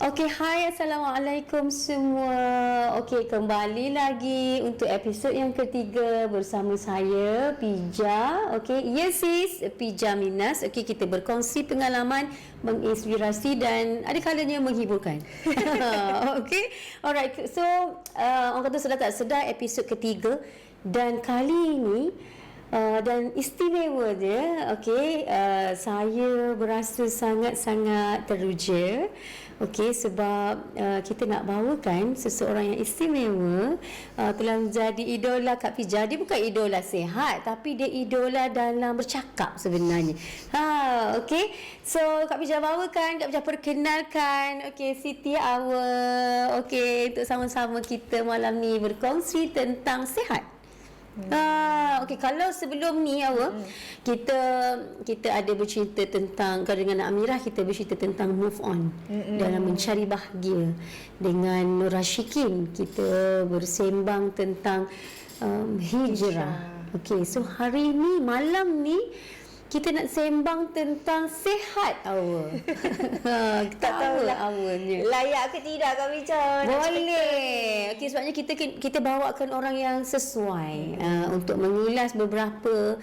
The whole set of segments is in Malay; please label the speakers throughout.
Speaker 1: Okey, hai, Assalamualaikum semua. Okey, kembali lagi untuk episod yang ketiga bersama saya, Pija. Okey, yes sis, Pija Minas. Okey, kita berkongsi pengalaman, menginspirasi dan ada kalanya menghiburkan. Okey, alright. So, orang kata sedar tak sedar episod ketiga dan kali ini dan istimewa dia, okey, saya berasa sangat-sangat teruja, okey, sebab kita nak bawakan seseorang yang istimewa, telah menjadi idola Kak Pija. Dia bukan idola sihat, tapi dia idola dalam bercakap sebenarnya. Okey, so Kak Pija bawakan, Kak Pija perkenalkan, okey, Siti Awa, okey, untuk sama-sama kita malam ni berkongsi tentang sihat. Okey, kalau sebelum ni kita ada bercerita tentang, kalau dengan Amirah kita bercerita tentang move on dalam mencari bahagia. Dengan Nur Rashikin kita bersembang tentang hijrah. Okey, so hari ni, malam ni kita nak sembang tentang sihat Awa.
Speaker 2: Tak tahulah
Speaker 1: awalnya
Speaker 2: layak ke tidak Kak Pija.
Speaker 1: boleh. Okey, sebabnya kita bawakan orang yang sesuai untuk mengulas beberapa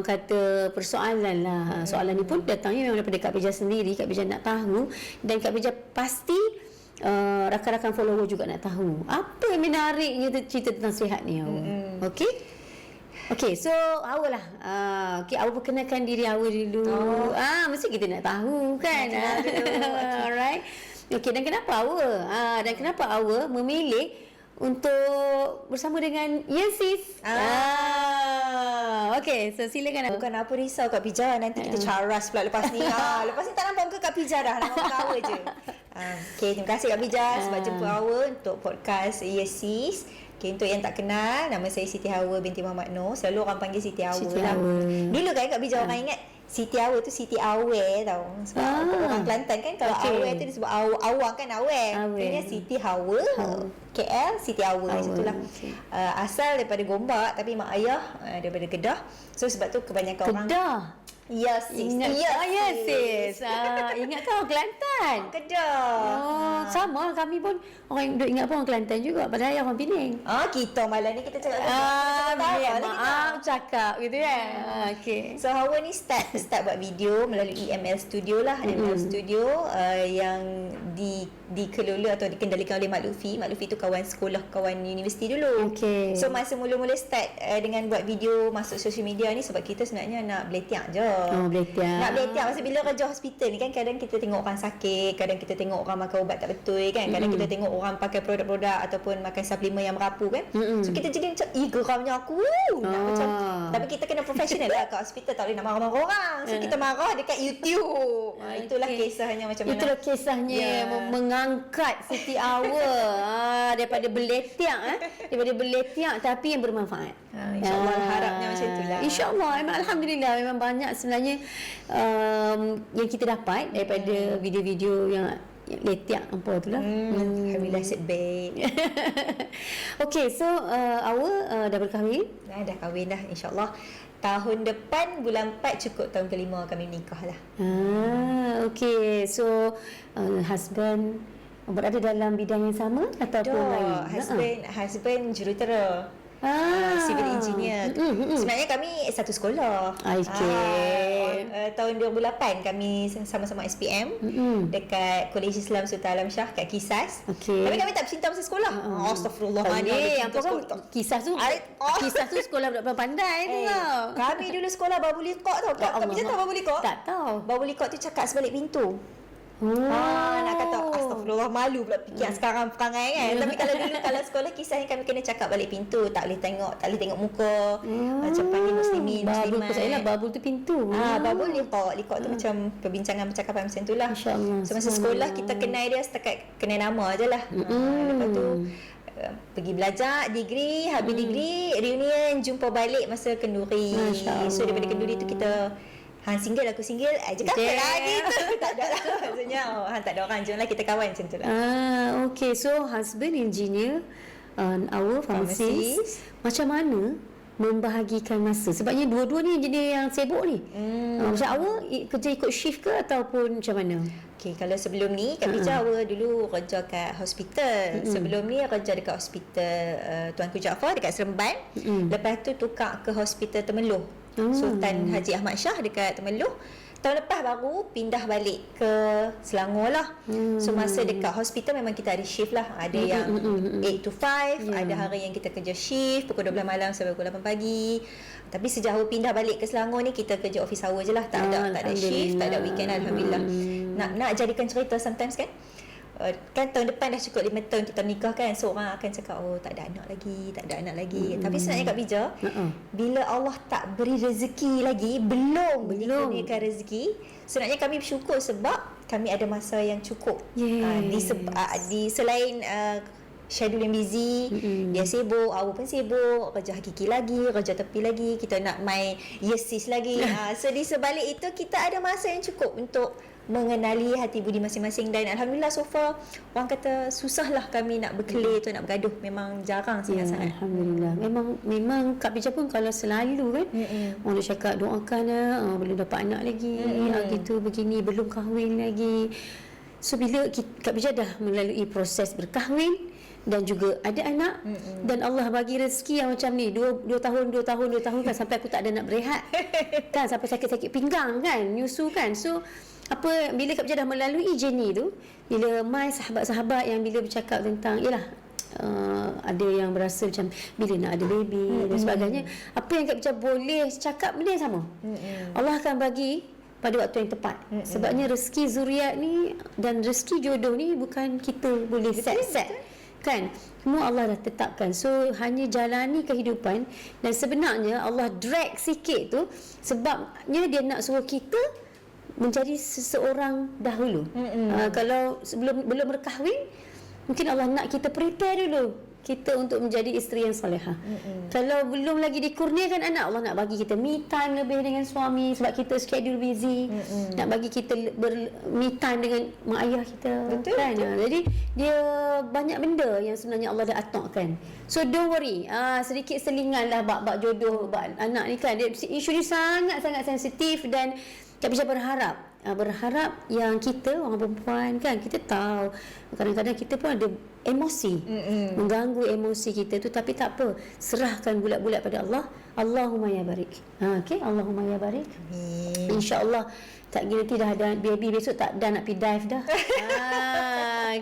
Speaker 1: kata persoalan lah. Soalan ni pun datangnya memang daripada Kak Pija sendiri. Kak Pija nak tahu dan Kak Pija pasti rakan-rakan follower juga nak tahu apa yang menariknya cerita tentang sihat ni Awa. Okey. Okey, so Awa lah. Okey, Awa perkenalkan diri Awa dulu. Mesti kita nak tahu kan. Alright. Okey, dan kenapa Awa? Dan kenapa Awa memilih untuk bersama dengan Yesis? Okey, so silakan.
Speaker 2: Bukan apa risau Kak Pija, nanti kita caras pula lepas ni. Lepas ni tak nampak muka Kak Pija dah, nampak muka Awa je. Okey, terima kasih Kak Pija sebab jemput Awa untuk podcast Yesis. Okay, untuk yang tak kenal, nama saya Siti Hawa binti Muhammad Noor. Selalu orang panggil Siti Hawa lah. Dulu kan Kak Pija orang ingat Siti Hawa tu Siti Awe tau. Sebab orang Kelantan kan kalau Awe tu disebut awang kan Awe. Ini Siti Hawa. KL Siti Hawa macam itulah. Asal daripada Gombak tapi mak ayah daripada Kedah. So sebab tu kebanyakan orang
Speaker 1: Kedah.
Speaker 2: Ya sis.
Speaker 1: Ingat sis. Ingat kan orang Kelantan.
Speaker 2: Kedah.
Speaker 1: Sama kami pun orang duk ingat pun orang Kelantan juga padahal ayah orang Penang.
Speaker 2: Kita malam ni kita cakap
Speaker 1: maaf cakap gitu kan. Okey.
Speaker 2: So Hawa ni start buat video melalui ML Studio lah. ML Studio yang dikelola atau dikendalikan oleh Mak Lutfi. Mak Lutfi tu kawan sekolah, kawan universiti dulu.
Speaker 1: Okey.
Speaker 2: So masa mula-mula start dengan buat video masuk social media ni sebab kita sebenarnya nak beletiak je. Nak beletiak masa bila kerja hospital ni kan, kadang kita tengok orang sakit, kadang kita tengok orang makan ubat tak betul kan, kadang kita tengok orang pakai produk-produk ataupun makan suplemen yang merapu kan. So kita jadi macam geramnya aku nak macam, tapi kita kena profesional lah kat hospital, tak boleh nak marah-marah orang. So kita marah dekat YouTube. Itulah kisahnya macam mana.
Speaker 1: Itulah kisahnya mengangkat Siti Awa daripada beletiak daripada beletiak tapi yang bermanfaat.
Speaker 2: InsyaAllah harapnya macam itulah.
Speaker 1: InsyaAllah, memang Alhamdulillah memang banyak sebenarnya yang kita dapat daripada video-video yang letiak apa tu lah.
Speaker 2: Alhamdulillah set baik.
Speaker 1: Okay, so Awa dah berkahwin?
Speaker 2: Dah kahwin dah, insyaAllah tahun depan bulan 4 cukup tahun kelima kami menikah lah.
Speaker 1: Okay, so husband berada dalam bidang yang sama ataupun lain?
Speaker 2: Husband jurutera. Civil engineer. Sebenarnya kami satu sekolah. Tahun 2008 kami sama-sama SPM dekat Kolej Islam Sultan Alam Shah kat Kisas. Tapi kami tak bercinta masa sekolah. Astagfirullah.
Speaker 1: Apa kan Kisas tu? Kisas tu sekolah budak pandai tu tau.
Speaker 2: Kami dulu sekolah Babu Liqaq tau. Kami tahu Babu Liqaq?
Speaker 1: Tak tahu.
Speaker 2: Babu Liqaq tu cakap sebalik pintu. Nak kata astagfirullah, malu pula fikir sekarang perangai kan. Tapi kalau dulu kalau sekolah Kisah ni kami kena cakap balik pintu, tak boleh tengok muka. Macam panggil muslimin, muslimat.
Speaker 1: Saya lah babul tu pintu.
Speaker 2: Babul liqaq tu macam perbincangan percakapan macam tu lah. So masa sekolah kita kenal dia setakat kenal nama je lah. Lepas tu pergi belajar degree, habis degree reunion, jumpa balik masa kenduri. So daripada kenduri tu kita single, aku single, je kata lah gitu. Tak ada lah maksudnya, tak ada orang, jomlah kita kawan macam tu lah.
Speaker 1: Okay, so husband engineer, our pharmacist. Macam mana membahagikan masa? Sebabnya dua-dua ni jenis yang sibuk ni. Macam awak kerja ikut shift ke ataupun macam mana?
Speaker 2: Okay, kalau sebelum ni Kak Bija dulu kerja kat hospital. Sebelum ni kerja dekat hospital Tuanku Jaafar dekat Seremban. Lepas tu tukar ke hospital Temeloh, Sultan Haji Ahmad Shah dekat Temeloh. Tahun lepas baru pindah balik ke Selangor lah. So masa dekat hospital memang kita ada shift lah. Ada yang 8 to 5, ada hari yang kita kerja shift pukul 12 malam sampai pukul 8 pagi. Tapi sejak aku pindah balik ke Selangor ni, kita kerja office hour je lah. Tak ada shift, tak ada weekend, Alhamdulillah. Nak jadikan cerita sometimes kan, kan tahun depan dah cukup 5 tahun kita nikah kan. So orang akan cakap, oh tak ada anak lagi. Tapi sebenarnya Kak Bija, bila Allah tak beri rezeki lagi, belum dikurniakan rezeki, sebenarnya kami bersyukur sebab kami ada masa yang cukup. Di selain schedule yang busy, dia sibuk, awak pun sibuk, kerja hakiki lagi, kerja tepi lagi, kita nak main yesis lagi. So di sebalik itu kita ada masa yang cukup untuk mengenali hati budi masing-masing. Dan Alhamdulillah so far orang kata susahlah kami nak berkelih tu, nak bergaduh. Memang jarang sangat-sangat.
Speaker 1: Alhamdulillah. Memang Kak Bija pun kalau selalu kan orang nak cakap doakan belum dapat anak lagi, gitu begini, belum kahwin lagi. So bila Kak Bija dah melalui proses berkahwin dan juga ada anak, dan Allah bagi rezeki yang macam ni 2 tahun kan, sampai aku tak ada nak berehat kan, sampai sakit-sakit pinggang kan, nyusu kan. So bila Kak Bija dah melalui journey tu, bila mai sahabat-sahabat yang bila bercakap tentang ada yang berasa macam bila nak ada baby dan sebagainya, apa yang Kak Bija boleh cakap benda yang sama. Allah akan bagi pada waktu yang tepat. Sebabnya rezeki zuriat ni dan rezeki jodoh ni bukan kita boleh set kan, semua Allah dah tetapkan. So hanya jalani kehidupan, dan sebenarnya Allah drag sikit tu sebabnya dia nak suruh kita menjadi seseorang dahulu. Kalau belum berkahwin, mungkin Allah nak kita prepare dulu kita untuk menjadi isteri yang solehah. Kalau belum lagi dikurniakan anak, Allah nak bagi kita me time lebih dengan suami sebab kita schedule busy. Nak bagi kita me time dengan mak ayah kita. Betul. Jadi dia banyak benda yang sebenarnya Allah dah aturkan. So don't worry. Sedikit selingan lah bab jodoh, bab anak ni kan. Isu ni sangat-sangat sensitif, dan Kak Bija berharap yang kita orang perempuan kan, kita tahu kadang-kadang kita pun ada emosi, mengganggu emosi kita tu, tapi tak apa, serahkan bulat-bulat pada Allah. Allahumma ya barik. Okey, Allahumma ya barik. InsyaAllah tak kira dah ada baby besok, tak dah nak pergi dive dah.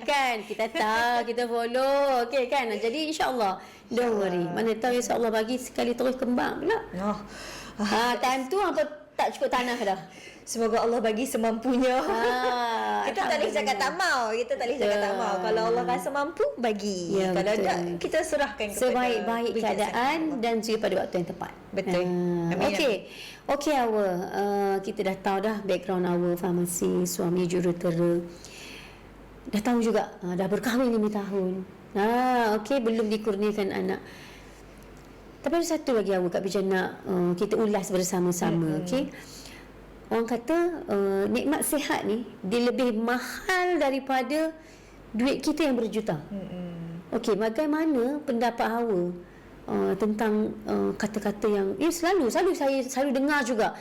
Speaker 1: Kan kita tahu, kita follow, okey kan. Jadi insyaAllah don't worry. Mana tahu insyaAllah bagi sekali terus kembang pula. Time tu apa tak cukup tanah dah.
Speaker 2: Semoga Allah bagi semampunya. Kita tak boleh cakap tak mau. Kalau Allah rasa mampu, bagi. Kalau tak, kita serahkan kepada
Speaker 1: sebaik-baik keadaan dan juga pada waktu yang tepat.
Speaker 2: Betul.
Speaker 1: Okey awak, kita dah tahu dah background awak, farmasi, suami jurutera. Dah tahu juga dah berkahwin 5 tahun. Okey, belum dikurniakan anak. Tapi ada satu lagi awak Kak Bija nak kita ulas bersama-sama. Okey. Orang kata nikmat sihat ni dia lebih mahal daripada duit kita yang berjuta. Okey, bagaimana pendapat awak tentang kata-kata yang selalu saya dengar juga,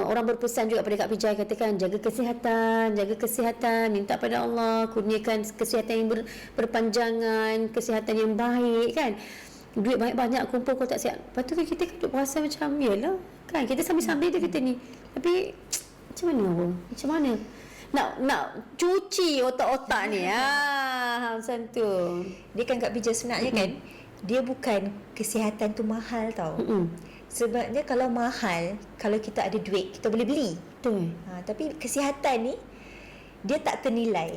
Speaker 1: orang berpesan juga pada Kak Bija, katakan jaga kesihatan, minta pada Allah kurniakan kesihatan yang berpanjangan, kesihatan yang baik kan. Duit banyak-banyak kumpul kau tak sihat. Lepas tu kan kita duduk rasa macam yalah kan, kita sambil-sambil tu kita ni. Tapi macam mana awak? Macam mana nak cuci otak-otak ni? Macam tu.
Speaker 2: Dia kan Kak Bija sebenarnya kan, dia bukan kesihatan tu mahal tau. Sebabnya kalau mahal, kalau kita ada duit, kita boleh beli.
Speaker 1: Betul.
Speaker 2: Tapi kesihatan ni dia tak ternilai.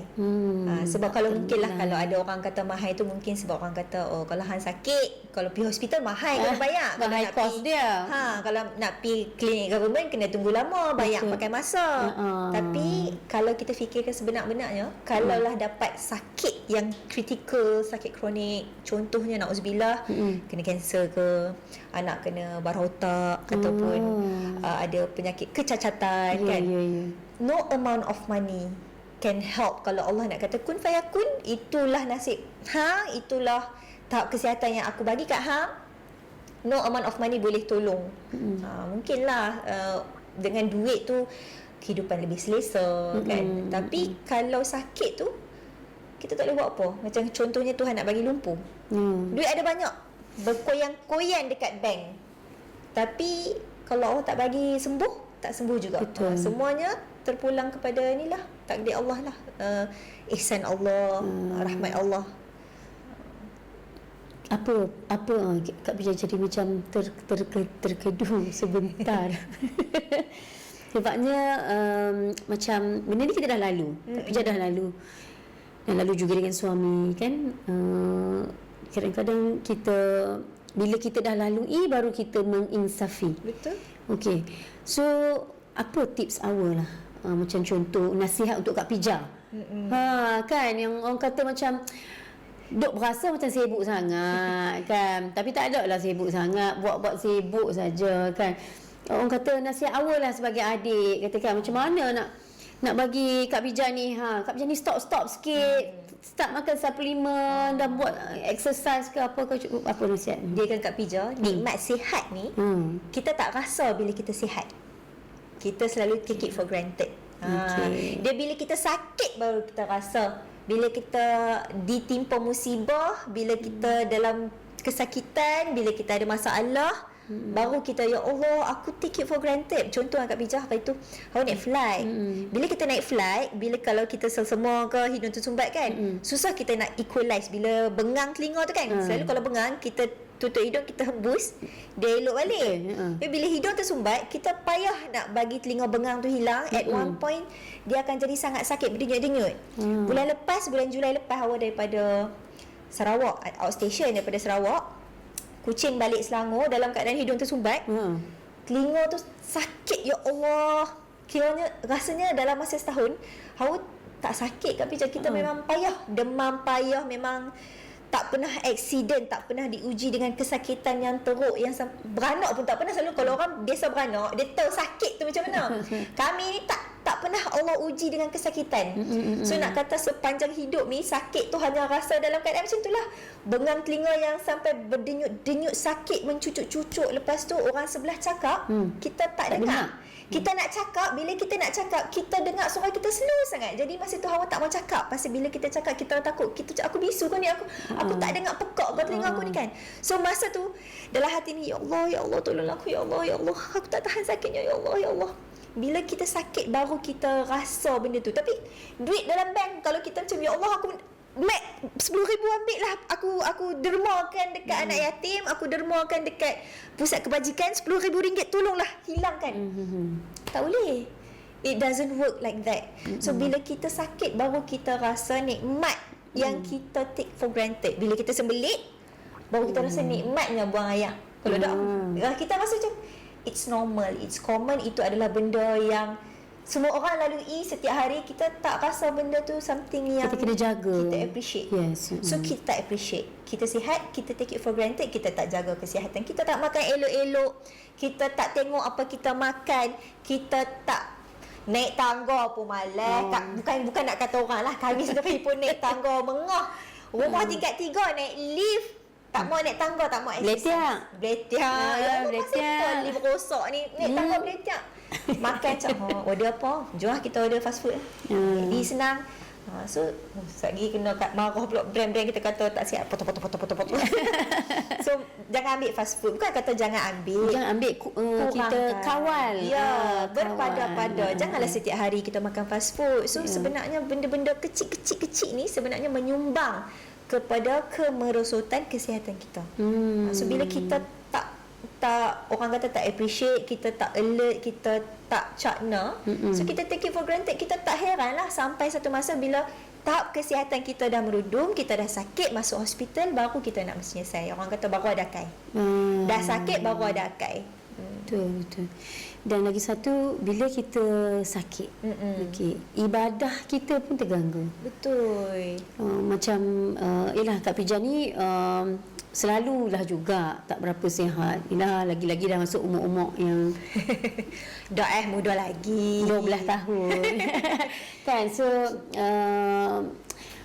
Speaker 2: Sebab kalau mungkinlah kalau ada orang kata mahal itu mungkin sebab orang kata kalau hang sakit, kalau pergi hospital mahal kena bayar. Kalau
Speaker 1: high
Speaker 2: nak
Speaker 1: cost dia.
Speaker 2: Kalau nak pergi klinik government kena tunggu lama, banyak pakai masa. Tapi kalau kita fikirkan sebenar-benarnya, kalaulah dapat sakit yang kritikal, sakit kronik, contohnya nauzubillah, kena kanser ke, anak kena barah otak ataupun ada penyakit kecacatan kan. No amount of money can help. Kalau Allah nak kata kun fayakun, itulah nasib itulah tahap kesihatan yang aku bagi kat hang, no amount of money boleh tolong. Mungkinlah dengan duit tu kehidupan lebih selesa kan. Tapi kalau sakit tu kita tak boleh buat apa. Macam contohnya Tuhan nak bagi lumpuh. Duit ada banyak, berkoyan-koyan dekat bank. Tapi kalau Allah tak bagi sembuh, tak sembuh juga. Semuanya terpulang kepada inilah takdir Allah lah, ihsan Allah, rahmat Allah.
Speaker 1: Apa Kak Pija jadi macam terkedung sebentar. Sebabnya macam benda ni kita dah lalu. Kak Pija dah lalu. Dan lalu juga dengan suami kan. Kadang-kadang kita bila kita dah lalui baru kita menginsafi.
Speaker 2: Betul.
Speaker 1: Okey. So apa tips awal lah? Macam contoh nasihat untuk Kak Pija. Kan yang orang kata macam duk berasa macam sibuk sangat kan. Tapi tak ada lah sibuk sangat, buat-buat sibuk saja kan. Orang kata nasihat awal lah sebagai adik, katakan macam mana nak bagi Kak Pija ni, Kak Pija ni stop sikit. Start makan suplemen dan buat exercise ke apa nasihat.
Speaker 2: Dia kan Kak Pija, nikmat sihat ni kita tak rasa bila kita sihat. Kita selalu take it for granted. Dia bila kita sakit baru kita rasa. Bila kita ditimpa musibah, bila kita dalam kesakitan, bila kita ada masalah, baru kita, ya Allah, aku take it for granted. Contoh Kak Pija, apa itu? Awak naik flight. Bila kita naik flight, bila kalau kita semua ke hidung tersumbat kan, susah kita nak equalize. Bila bengang telinga tu kan, selalu kalau bengang, kita tutup hidung, kita hembus, dia elok balik. Tapi bila hidung tersumbat, kita payah nak bagi telinga bengang tu hilang. At one point, dia akan jadi sangat sakit, berdenyut-denyut. Bulan Julai lepas, awak daripada Sarawak, outstation daripada Sarawak, kucing balik Selangor dalam keadaan hidung tersumbat. Telinga tu sakit, ya Allah. Kiranya rasanya dalam masa setahun awak tak sakit, tapi kita memang payah, demam payah, memang tak pernah aksiden, tak pernah diuji dengan kesakitan yang teruk, yang beranak pun tak pernah. Selalu kalau orang biasa beranak, dia tahu sakit tu macam mana. Kami ni tak pernah Allah uji dengan kesakitan. So nak kata sepanjang hidup ni sakit tu hanya rasa dalam keadaan macam itulah. Bengang telinga yang sampai berdenyut-denyut sakit, mencucuk-cucuk. Lepas tu orang sebelah cakap, kita tak dengar. Kita nak cakap, bila kita nak cakap, kita dengar suara kita slow sangat. Jadi masa tu awak tak mau cakap. Pasal bila kita cakap, kita takut, aku bisu ke ni, aku tak dengar pekak ke telinga aku ni kan. So masa tu dalam hati ni, ya Allah tolong aku, ya Allah, aku tak tahan sakitnya, ya Allah. Bila kita sakit baru kita rasa benda tu. Tapi duit dalam bank, kalau kita macam, ya Allah, aku RM10,000 ambil lah, aku dermakan dekat anak yatim, aku dermakan dekat pusat kebajikan, RM10,000 tolonglah hilangkan. Tak boleh. It doesn't work like that. So bila kita sakit baru kita rasa nikmat yang kita take for granted. Bila kita sembelit baru kita rasa nikmatnya buang air. Kalau kita rasa macam it's normal, it's common, itu adalah benda yang semua orang lalui setiap hari. Kita tak rasa benda tu something yang
Speaker 1: kita kena jaga,
Speaker 2: kita appreciate. So kita tak appreciate. Kita sihat, kita take it for granted, kita tak jaga kesihatan. Kita tak makan elok-elok, kita tak tengok apa kita makan, kita tak naik tangga pun malas. Bukan nak kata orang lah, kami sendiri pun naik tangga mengah. Rumah tingkat 3 naik lift, tak mau naik tangga, tak mau exercise. Beletiak. Beletiak. Lift rosak ni, naik tangga beletiak. Makan macam, order apa? Jom kita order fast food. Jadi senang. So lagi kena marah pula brand-brand kita kata tak siap, potong. So jangan ambil fast food. Bukan kata jangan ambil,
Speaker 1: kita kawal.
Speaker 2: Berpada-pada. Janganlah setiap hari kita makan fast food. So sebenarnya benda-benda kecil ni sebenarnya menyumbang kepada kemerosotan kesihatan kita. So bila kita tak orang kata tak appreciate, kita tak alert, kita tak cakna, so kita take it for granted. Kita tak heran lah sampai satu masa bila tahap kesihatan kita dah merudum, kita dah sakit, masuk hospital, baru kita nak menyelesai. Orang kata baru ada akai. Dah sakit baru ada akai.
Speaker 1: Betul. Dan lagi satu, bila kita sakit, ibadah kita pun terganggu.
Speaker 2: Betul.
Speaker 1: Macam Kak Pija ni selalulah juga tak berapa sihat. Lagi-lagi dah masuk umur-umur yang
Speaker 2: dah muda lagi,
Speaker 1: 12 tahun. Kan, so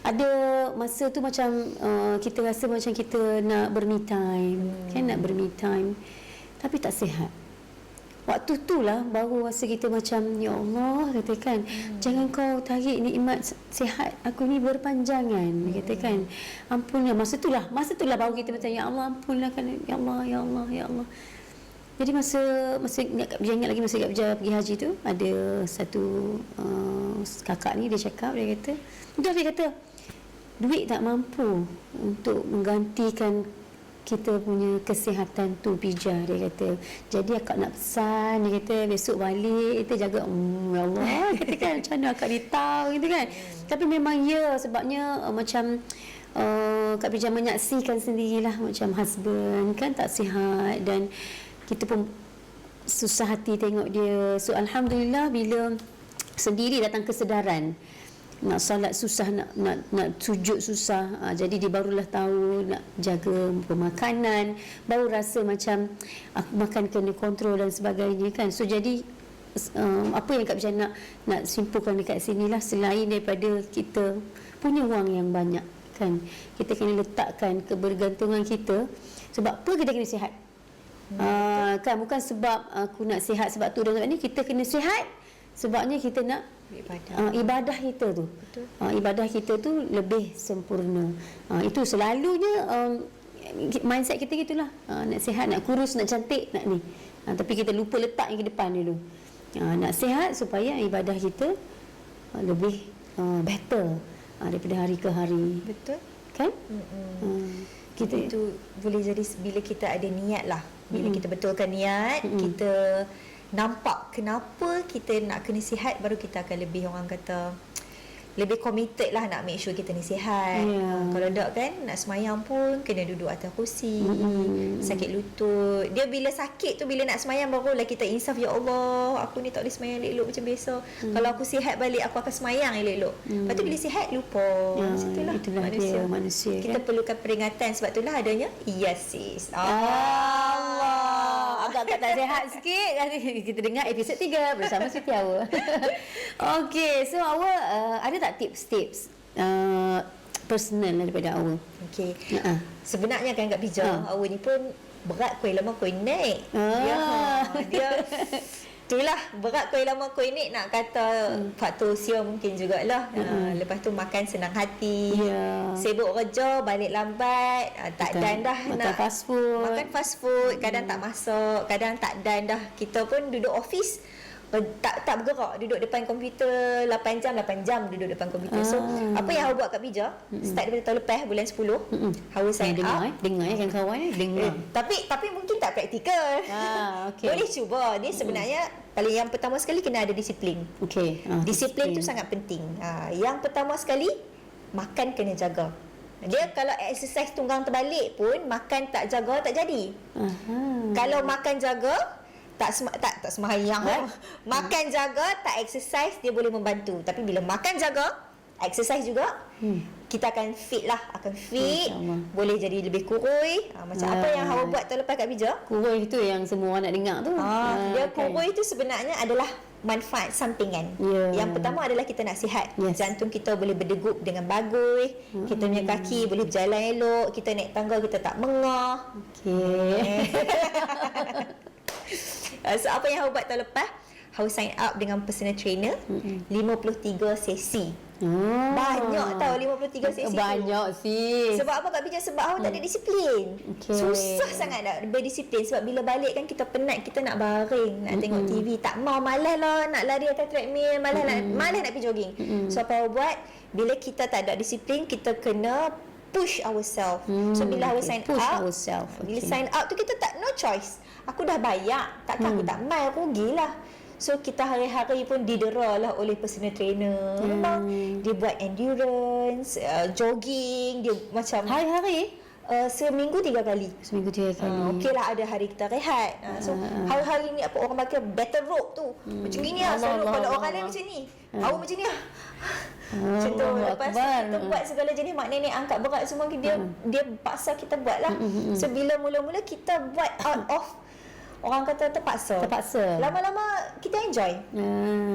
Speaker 1: ada masa tu macam kita rasa macam kita nak ber-me time, kan, nak ber-me time. Tapi tak sihat. Waktu tu lah baru rasa kita macam, ya Allah, katakan, jangan kau tarik nikmat sihat aku ni berpanjangan, katakan. Ampunlah. Masa tu lah baru kita macam, ya Allah, ampunlah kan, ya Allah, ya Allah, ya Allah. Jadi masa ingat lagi masa Kak Bija pergi haji tu, ada satu kakak ni, dia kata, duit tak mampu untuk menggantikan kita punya kesihatan tu, Pija, dia kata. Jadi akak nak pesan, dia kata, besok balik kita jaga. Ya Allah, kata kan, macam mana akak ni tahu, gitu kan. Tapi memang ya, sebabnya macam Kak Pija menyaksikan sendirilah macam husband kan tak sihat, dan kita pun susah hati tengok dia. So alhamdulillah bila sendiri datang kesedaran, nak salat susah, nak sujud susah, jadi dia barulah tahu nak jaga pemakanan, baru rasa macam aku makan kena kontrol dan sebagainya kan. So jadi apa yang Kak Bija nak simpulkan dekat sini lah, selain daripada kita punya wang yang banyak kan, kita kena letakkan kebergantungan kita. Sebab apa kita kena sihat? Kan bukan sebab aku nak sihat sebab tu dan sebab ni, kita kena sihat sebabnya kita nak ibadah kita tu. Ibadah kita tu lebih sempurna. Itu selalunya mindset kita gitulah. Nak sihat, nak kurus, nak cantik, nak ni. Tapi kita lupa letak yang ke depan dulu. Nak sihat supaya ibadah kita lebih better daripada hari ke hari.
Speaker 2: Betul.
Speaker 1: Kan?
Speaker 2: Kita itu boleh jadi bila kita ada niat lah. Bila kita betulkan niat, kita nampak kenapa kita nak kena sihat, baru kita akan lebih, orang kata, lebih committed lah nak make sure kita ni sihat. Kalau tak kan, nak semayang pun kena duduk atas kursi, sakit lutut. Dia bila sakit tu, bila nak semayang barulah kita insaf, ya Allah, aku ni tak boleh semayang elok macam biasa. Kalau aku sihat balik, aku akan semayang elok. Lepas tu bila sihat, lupa. Macam itulah
Speaker 1: manusia
Speaker 2: kita
Speaker 1: kan?
Speaker 2: perlukan peringatan. Sebab itulah adanya sis.
Speaker 1: Allah, agak-agak tak sihat sikit. Kita dengar episod 3 bersama Siti Awa. Okey, so Awa ada tak tips-tips personal daripada Awa?
Speaker 2: Okey. Sebenarnya kan Kak Bija, Awa ni pun berat kuih lama kuih naik. Dia itulah, berat kuih lama kuih naik, nak kata faktor usia mungkin jugalah. Lepas tu makan senang hati, sibuk kerja, balik lambat, tak dan dah nak makan fast food, kadang tak masak, kadang tak dan dah. Kita pun duduk office, tak bergerak, duduk depan komputer 8 jam duduk depan komputer. So apa yang awak buat Kak Bija, start daripada tahun lepas bulan 10, Hawa sign up.
Speaker 1: Dengar kan kawan, dengar.
Speaker 2: Tapi mungkin tak praktikal.
Speaker 1: Okay.
Speaker 2: Boleh cuba. Dia sebenarnya paling yang pertama sekali kena ada disiplin. Disiplin tu sangat penting. Yang pertama sekali, makan kena jaga. Dia kalau exercise tunggang terbalik pun, makan tak jaga tak jadi. Kalau makan jaga, tak semayang. Makan jaga, tak exercise, dia boleh membantu. Tapi bila makan jaga, exercise juga, kita akan fit lah. Boleh jadi lebih kurui. Macam apa yang Hawa buat tahun lepas Kak Bija.
Speaker 1: Kurui tu yang semua orang nak dengar tu.
Speaker 2: Dia kurui tu sebenarnya adalah manfaat sampingan. Yang pertama adalah kita nak sihat. Jantung kita boleh berdegup dengan bagus. Kita punya kaki boleh berjalan elok. Kita naik tangga, kita tak mengah. So apa yang Hawa buat tahun lepas, Hawa sign up dengan personal trainer, 53 sesi. Banyak tau 53 sesi.
Speaker 1: Banyak sih.
Speaker 2: Sebab apa Kak Bija? Sebab Hawa tak ada disiplin. Susah sangat nak berdisiplin. Sebab bila balik kan kita penat, kita nak baring, nak tengok TV, tak mau, malas lah nak lari atas treadmill, malas nak pergi jogging. So apa Hawa buat, bila kita tak ada disiplin, kita kena push ourselves. So bila Hawa sign up, bila sign up tu kita tak, no choice. Aku dah bayar, takkan aku tak mai, aku rugilah. So kita hari-hari pun didera lah oleh personal trainer. Memang dia buat endurance, jogging, dia macam hari-hari, seminggu 3 kali. Okey lah, ada hari kita rehat. So hari-hari ni apa orang pakai battle rope tu, macam gini lah. Selalu kalau orang lain macam ni, awak macam ni lah. Macam tu. Lepas tu kita buat segala jenis, mak nenek angkat berat semua, dia paksa kita buat lah. So bila mula-mula kita buat out of, orang kata terpaksa. Lama-lama kita enjoy.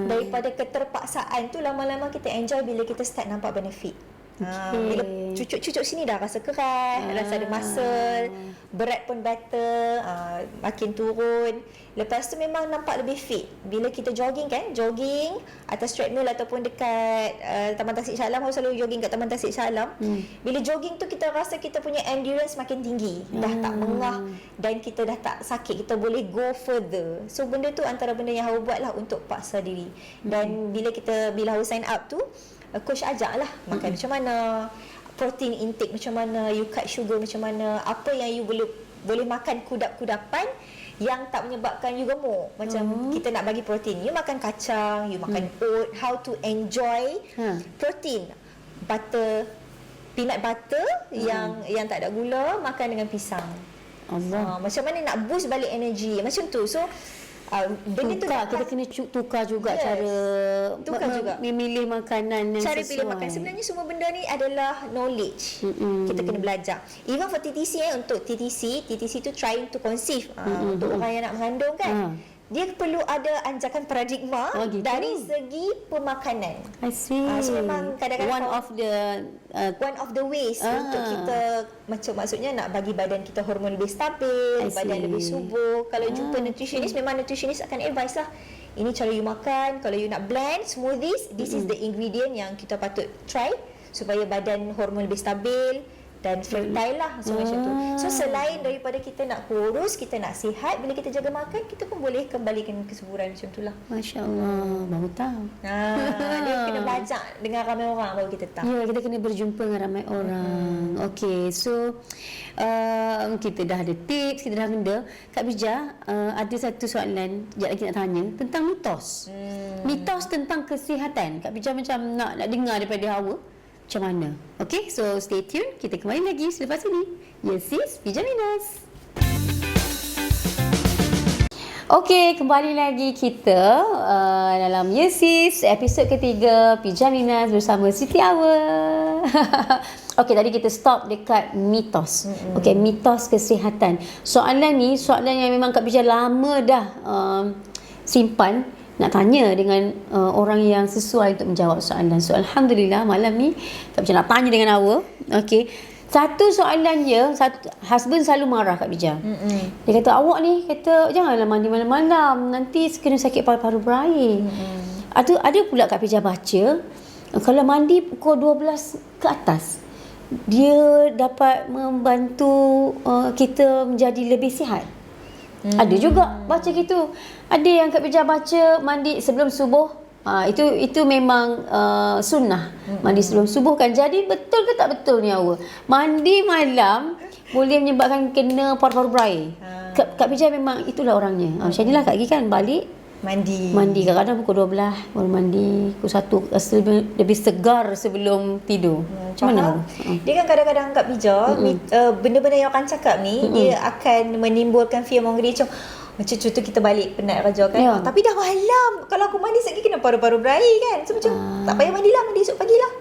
Speaker 2: Daripada keterpaksaan tu, lama-lama kita enjoy bila kita start nampak benefit. Bila cucuk-cucuk sini dah rasa kerat, rasa ada muscle, berat pun better, makin turun. Lepas tu memang nampak lebih fit. Bila kita jogging kan, jogging atas treadmill ataupun dekat Taman Tasik Shah Alam, harus selalu jogging kat Taman Tasik Shah Alam. Bila jogging tu kita rasa kita punya endurance makin tinggi, dah tak mengah dan kita dah tak sakit, kita boleh go further. So benda tu antara benda yang Hawa buat lah untuk paksa diri. Dan bila Hawa sign up tu, coach ajak lah makan macam mana, protein intake macam mana, you cut sugar macam mana, apa yang you boleh makan kudapan yang tak menyebabkan you gemuk. Macam kita nak bagi protein, you makan kacang, you makan oat, how to enjoy protein, butter, peanut butter yang tak ada gula, makan dengan pisang. Macam mana nak boost balik energy macam tu. So benda tu
Speaker 1: kita kena tukar juga cara memilih makanan yang
Speaker 2: cara
Speaker 1: sesuai.
Speaker 2: pilih makan. Sebenarnya semua benda ni adalah knowledge. Kita kena belajar. Even for TTC untuk TTC tu trying to conceive, untuk orang yang nak mengandung kan. Dia perlu ada anjakan paradigma dari segi pemakanan.
Speaker 1: I see.
Speaker 2: So memang kadang-kadang one of the ways untuk kita maksudnya nak bagi badan kita hormon lebih stabil, badan lebih subur. Kalau jumpa nutritionist, memang nutritionist akan advise lah, ini cara you makan. Kalau you nak blend smoothies, this is the ingredient yang kita patut try supaya badan hormon lebih stabil dan fertile lah. So macam tu. So selain daripada kita nak kurus, kita nak sihat, bila kita jaga makan, kita pun boleh kembalikan kesuburan macam tu lah.
Speaker 1: Masya Allah, baru tahu.
Speaker 2: Dia kena belajar dengan ramai orang baru kita tahu.
Speaker 1: Ya, kita kena berjumpa dengan ramai orang. Okey, so kita dah ada tips, kita dah benda. Kak Bija, ada satu soalan sekejap lagi nak tanya tentang mitos. Mitos tentang kesihatan. Kak Bija macam nak dengar daripada Hawa. Macam mana? Okay, so stay tune. Kita kembali lagi selepas ini. Yes, sis, Bija Minas. Okay, kembali lagi kita dalam Yes, sis, episod ketiga Bija Minas bersama Siti Hawa. Okay, tadi kita stop dekat mitos. Okay, mitos kesihatan. Soalan ni, soalan yang memang Kak Bija lama dah simpan nak tanya dengan orang yang sesuai untuk menjawab soalan. So alhamdulillah malam ni Kak Bija nak tanya dengan Hawa. Okey. Satu soalan dia, husband selalu marah Kak Bija. Dia kata, awak ni kata janganlah mandi malam-malam, nanti kena sakit paru-paru berair. Ada pula Kak Bija baca, kalau mandi pukul 12 ke atas, dia dapat membantu kita menjadi lebih sihat. Ada juga baca gitu. Ada yang Kak Bija baca mandi sebelum subuh. Itu memang sunnah. Mandi sebelum subuh kan. Jadi betul ke tak betul ni Hawa? Mandi malam boleh menyebabkan kena paru-paru berair. Kak Bija memang itulah orangnya. Macam inilah Kak Gi kan balik mandi kadang-kadang pukul 12 baru mandi, pukul 1 rasa lebih segar sebelum tidur. Macam mana?
Speaker 2: Dia kan kadang-kadang Kak Bija, benda-benda yang akan cakap ni, dia akan menimbulkan fear mongering macam contoh kita balik penat kerja kan. Tapi dah malam, kalau aku mandi sekejap kena paru-paru berair kan. So macam tak payah mandilah, mandi esok pagilah.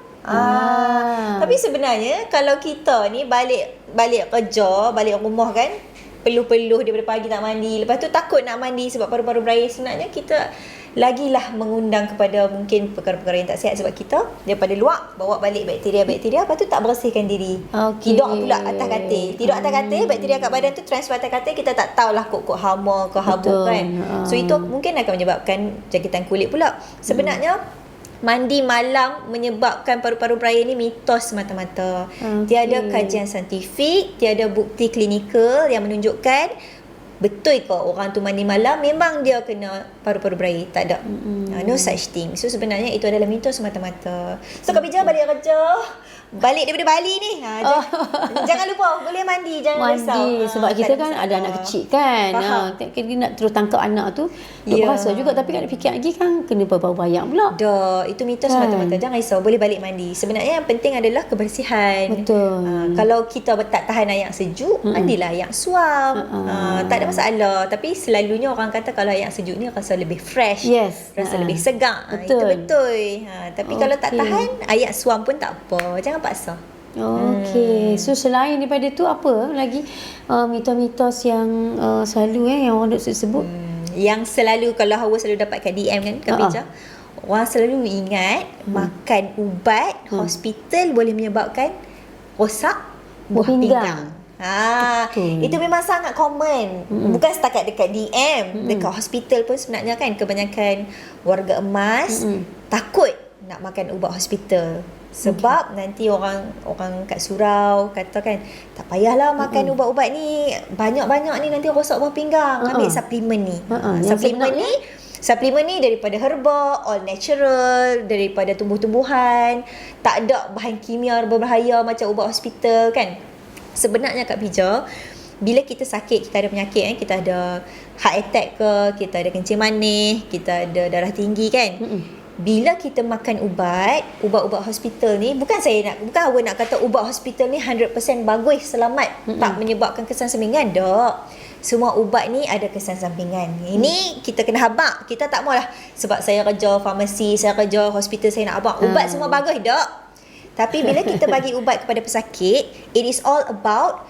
Speaker 2: Tapi sebenarnya kalau kita ni balik kerja, balik rumah kan, peluh-peluh daripada pagi tak mandi, lepas tu takut nak mandi sebab paru-paru berair, sebenarnya kita lagilah mengundang kepada mungkin perkara-perkara yang tak sihat sebab kita daripada luar bawa balik bakteria, lepas tu tak bersihkan diri. Tidur pula atas katil. Tidur atas katil, bakteria kat badan tu transfer atas katil, kita tak tahulah kok hama ke habuk kan. So itu mungkin akan menyebabkan jangkitan kulit pula. Sebenarnya mandi malam menyebabkan paru-paru berair ni mitos semata-mata. Tiada kajian saintifik, tiada bukti klinikal yang menunjukkan betul ke orang tu mandi malam memang dia kena paru-paru berair. Tak ada. No such thing. So sebenarnya itu adalah mitos semata-mata. So Kak Bija balik kerja, balik daripada Bali ni, jangan lupa boleh mandi, jangan risau.
Speaker 1: Sebab kita kan ada anak kecil kan. Kita nak terus tangkap anak tu, duk berasa juga, tapi kan fikir lagi kan kena berbau bayang pula.
Speaker 2: Dah, itu mitos semata-mata. Jangan risau, boleh balik mandi. Sebenarnya yang penting adalah kebersihan.
Speaker 1: Betul.
Speaker 2: Kalau kita tak tahan air yang sejuk, mandilah air yang suam. Tak ada masalah. Tapi selalunya orang kata kalau air yang sejuk ni rasa lebih fresh, rasa lebih segar. Itu betul. Tapi kalau tak tahan, air yang suam pun tak apa. Jangan paksa.
Speaker 1: Okey. So selain daripada tu apa lagi mitos-mitos yang selalu yang orang duk sebut?
Speaker 2: Yang selalu kalau Hawa selalu dapat kat DM kan Kak Bija, orang selalu ingat makan ubat hospital boleh menyebabkan rosak buah pinggang. Itu memang sangat common. Bukan setakat dekat DM, dekat hospital pun sebenarnya kan kebanyakan warga emas takut nak makan ubat hospital. Sebab nanti orang kat surau kata kan, tak payahlah makan ubat-ubat ni, banyak-banyak ni nanti rosak buah pinggang. Ambil suplemen ni. Suplemen ni daripada herba, all natural, daripada tumbuh-tumbuhan, tak ada bahan kimia berbahaya macam ubat hospital kan. Sebenarnya Kak Pija, bila kita sakit, kita ada penyakit kita ada heart attack ke, kita ada kencing manis, kita ada darah tinggi kan. Bila kita makan ubat-ubat hospital ni, bukan awak nak kata ubat hospital ni 100% bagus, selamat, tak menyebabkan kesan sampingan, tak. Semua ubat ni ada kesan sampingan. Ini kita kena habaq. Kita tak maulah sebab saya kerja farmasi, saya kerja hospital, saya nak habaq. Ubat semua bagus, tak. Tapi bila kita bagi ubat kepada pesakit, it is all about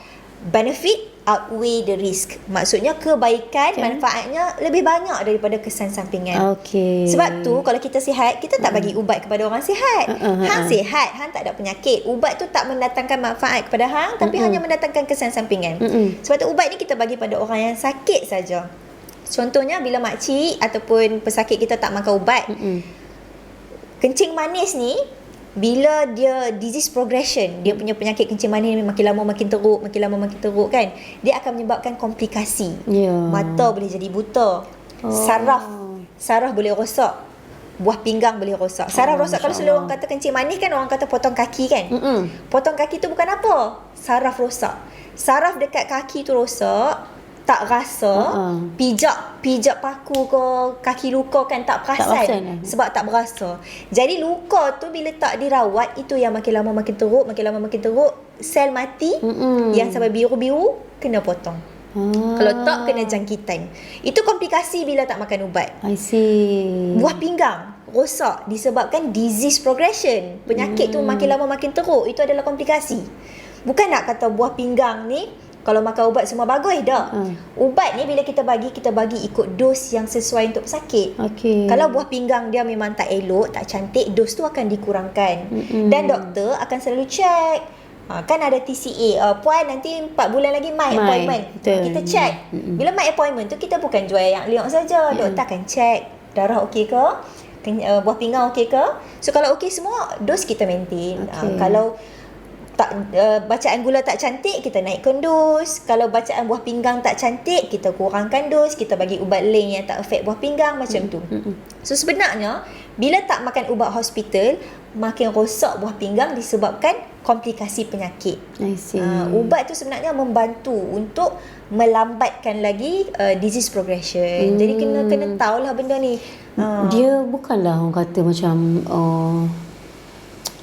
Speaker 2: benefit outweigh the risk. Maksudnya kebaikan, manfaatnya lebih banyak daripada kesan sampingan. Sebab tu kalau kita sihat, kita tak bagi ubat kepada orang sihat. Hang sihat, hang tak ada penyakit. Ubat tu tak mendatangkan manfaat kepada hang, tapi hanya mendatangkan kesan sampingan. Sebab tu ubat ni kita bagi pada orang yang sakit saja. Contohnya bila makcik ataupun pesakit kita tak makan ubat, kencing manis ni, bila dia disease progression, dia punya penyakit kencing manis ni makin lama makin teruk kan, dia akan menyebabkan komplikasi. Mata boleh jadi buta, saraf boleh rosak, buah pinggang boleh rosak. Saraf rosak, kalau selalu orang kata kencing manis kan, orang kata potong kaki kan. Potong kaki tu bukan apa, saraf rosak. Saraf dekat kaki tu rosak, tak rasa, pijak paku ke kaki luka kan tak perasan, sebab tak berasa. Jadi luka tu bila tak dirawat, itu yang makin lama makin teruk, sel mati yang sampai biru-biru kena potong. Kalau tak kena jangkitan. Itu komplikasi bila tak makan ubat.
Speaker 1: I see.
Speaker 2: Buah pinggang rosak disebabkan disease progression. Penyakit tu makin lama makin teruk, itu adalah komplikasi. Bukan nak kata buah pinggang ni kalau makan ubat semua bagus, tak. Ubat ni bila kita bagi ikut dos yang sesuai untuk pesakit. Kalau buah pinggang dia memang tak elok, tak cantik, dos tu akan dikurangkan. Dan doktor akan selalu check. Kan ada TCA, puan nanti 4 bulan lagi my appointment. Kita check. Bila my appointment tu kita bukan jual yang liok saja. Doktor akan check darah okey ke, buah pinggang okey ke. So kalau okey semua, dos kita maintain. Kalau bacaan gula tak cantik, kita naikkan dos. Kalau bacaan buah pinggang tak cantik, kita kurangkan dos. Kita bagi ubat lain yang tak affect buah pinggang, macam tu. So sebenarnya bila tak makan ubat hospital, makin rosak buah pinggang disebabkan komplikasi penyakit. Ubat tu sebenarnya membantu untuk melambatkan lagi disease progression. Jadi kena tahulah benda ni.
Speaker 1: Dia bukanlah orang kata macam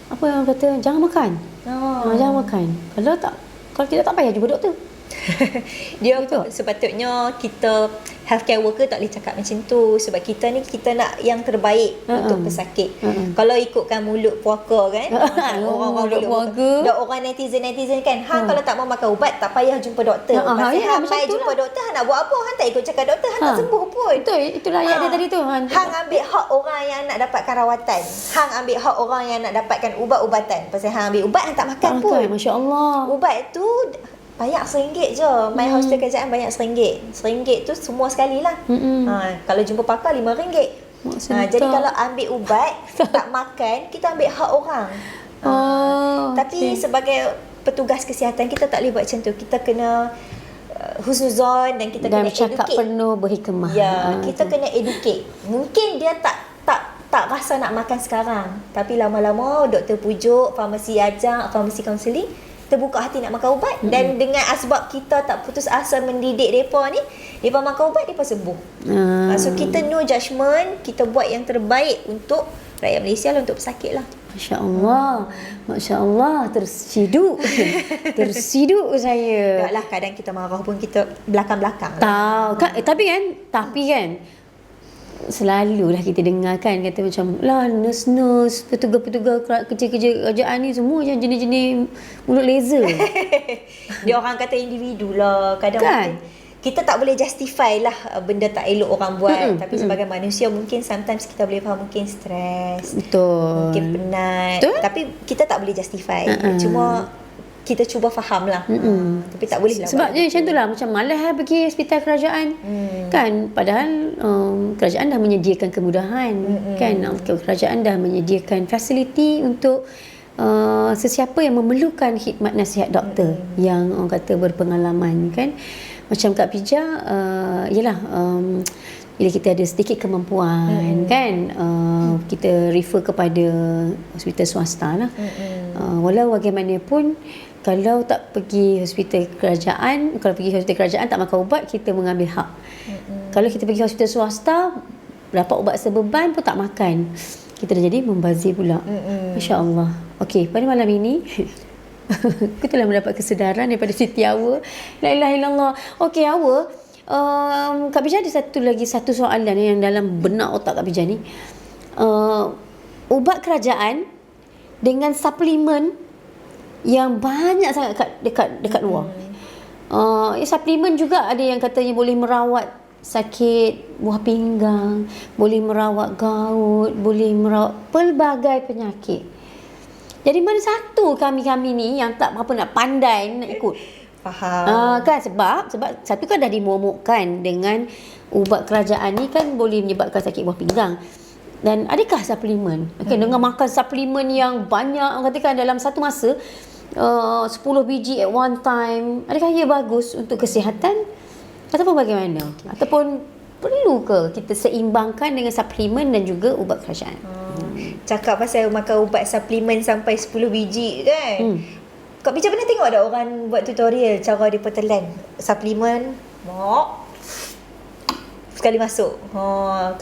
Speaker 1: apa yang orang kata jangan makan. Jangan makan. Kalau tidak tak payah jumpa doktor.
Speaker 2: Dia sepatutnya kita healthcare worker tak boleh cakap macam tu, sebab kita ni kita nak yang terbaik untuk pesakit. Kalau ikutkan mulut puaka kan, orang-orang mulut puaka, orang netizen kan, hang kalau tak mau makan ubat tak payah jumpa doktor. Pasal hang mai jumpa doktor, hang nak buat apa? Hang tak ikut cakap doktor, hang tak sembuh pun.
Speaker 1: Betul, itulah ayat dia tadi tu.
Speaker 2: Hang ambil hak orang yang nak dapatkan rawatan, hang ambil hak orang yang nak dapatkan ubat-ubatan. Pasal hang ambil ubat, hang tak makan pun.
Speaker 1: Masya-Allah.
Speaker 2: Ubat tu banyak RM1 je. My hospital kerajaan banyak RM1. RM1 tu semua sekali lah. Kalau jumpa pakar RM5. Jadi kalau ambil ubat, tak makan, kita ambil hak orang. Tapi sebagai petugas kesihatan, kita tak boleh buat macam tu. Kita kena husnuzon dan kita kena
Speaker 1: cakap
Speaker 2: educate.
Speaker 1: penuh berhikmah.
Speaker 2: Kita kena educate. Mungkin dia tak rasa nak makan sekarang, tapi lama-lama doktor pujuk, farmasi ajak, farmasi kaunseling, terbuka hati nak makan ubat. Dan dengan asbab kita tak putus asa mendidik mereka ni, mereka makan ubat, mereka sembuh. So kita no judgement, kita buat yang terbaik untuk rakyat Malaysia lah, untuk pesakit lah.
Speaker 1: Masya Allah, tersiduk saya.
Speaker 2: Taklah, kadang kita marah pun kita belakang-belakang
Speaker 1: tahu kan, tapi kan selalulah kita dengar kan, kata macam lah nurse, petugas-petugas kerja kerajaan ni semua jenis-jenis mulut laser.
Speaker 2: Dia orang kata individu lah. Kadang
Speaker 1: kan?
Speaker 2: kita tak boleh justify lah benda tak elok orang buat. Tapi sebagai manusia mungkin sometimes kita boleh faham mungkin stres,
Speaker 1: Betul.
Speaker 2: mungkin penat.
Speaker 1: Betul.
Speaker 2: Tapi kita tak boleh justify. Cuma kita cuba faham lah. Tapi tak boleh lah.
Speaker 1: Sebab dia macam tu lah. Macam malas pergi hospital kerajaan. Kan? Padahal kerajaan dah menyediakan kemudahan. Kan? Kerajaan dah menyediakan fasiliti untuk sesiapa yang memerlukan khidmat nasihat doktor yang orang kata berpengalaman. Kan? Macam Kak Pija, yelah, bila kita ada sedikit kemampuan, kan, kita refer kepada hospital swasta lah. Walau bagaimanapun, kalau tak pergi hospital kerajaan, kalau pergi hospital kerajaan tak makan ubat, kita mengambil hak. Kalau kita pergi hospital swasta, dapat ubat sebeban pun tak makan, kita dah jadi membazir pula. Masya Allah. Okey, pada malam ini kita telah mendapat kesedaran daripada Siti Awa. La ilaha illallah. Okey, Awa, Kak Bija ada satu soalan yang dalam benak otak Kak Bija ni. Ubat kerajaan dengan suplemen yang banyak sangat dekat luar. Suplemen juga ada yang katanya boleh merawat sakit buah pinggang, boleh merawat gout, boleh merawat pelbagai penyakit. Jadi mana satu kami-kami ni yang tak berapa nak pandai nak ikut?
Speaker 2: Faham.
Speaker 1: Kan sebab satu kan dah dimomokkan dengan ubat kerajaan ni kan boleh menyebabkan sakit buah pinggang. Dan adakah suplemen? Okay, dengan makan suplemen yang banyak, orang katakan dalam satu masa 10 biji at one time, adakah ia bagus untuk kesihatan? Ataupun bagaimana? Ataupun perlu ke kita seimbangkan dengan suplemen dan juga ubat kerajaan?
Speaker 2: Cakap pasal makan ubat suplemen sampai 10 biji kan. Kak Bija pernah tengok ada orang buat tutorial cara dia telan suplemen, sekali masuk.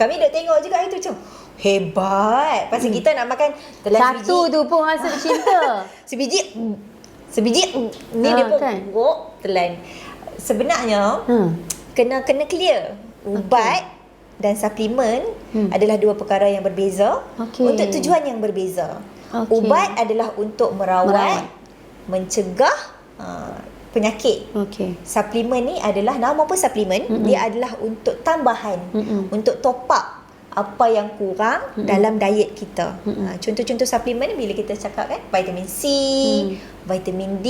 Speaker 2: Kami duk tengok juga itu macam hebat. Pasal kita nak makan telan sebiji.
Speaker 1: Satu tu pun rasa cinta.
Speaker 2: sebiji ni dia pun
Speaker 1: kan?
Speaker 2: telan. Sebenarnya kena clear. Ubat dan suplemen adalah dua perkara yang berbeza untuk tujuan yang berbeza. Ubat adalah untuk merawat. Mencegah penyakit. Suplemen ni adalah, nama pun suplemen, dia adalah untuk tambahan, untuk top up apa yang kurang dalam diet kita. Contoh-contoh suplemen bila kita cakap kan, vitamin C, vitamin D.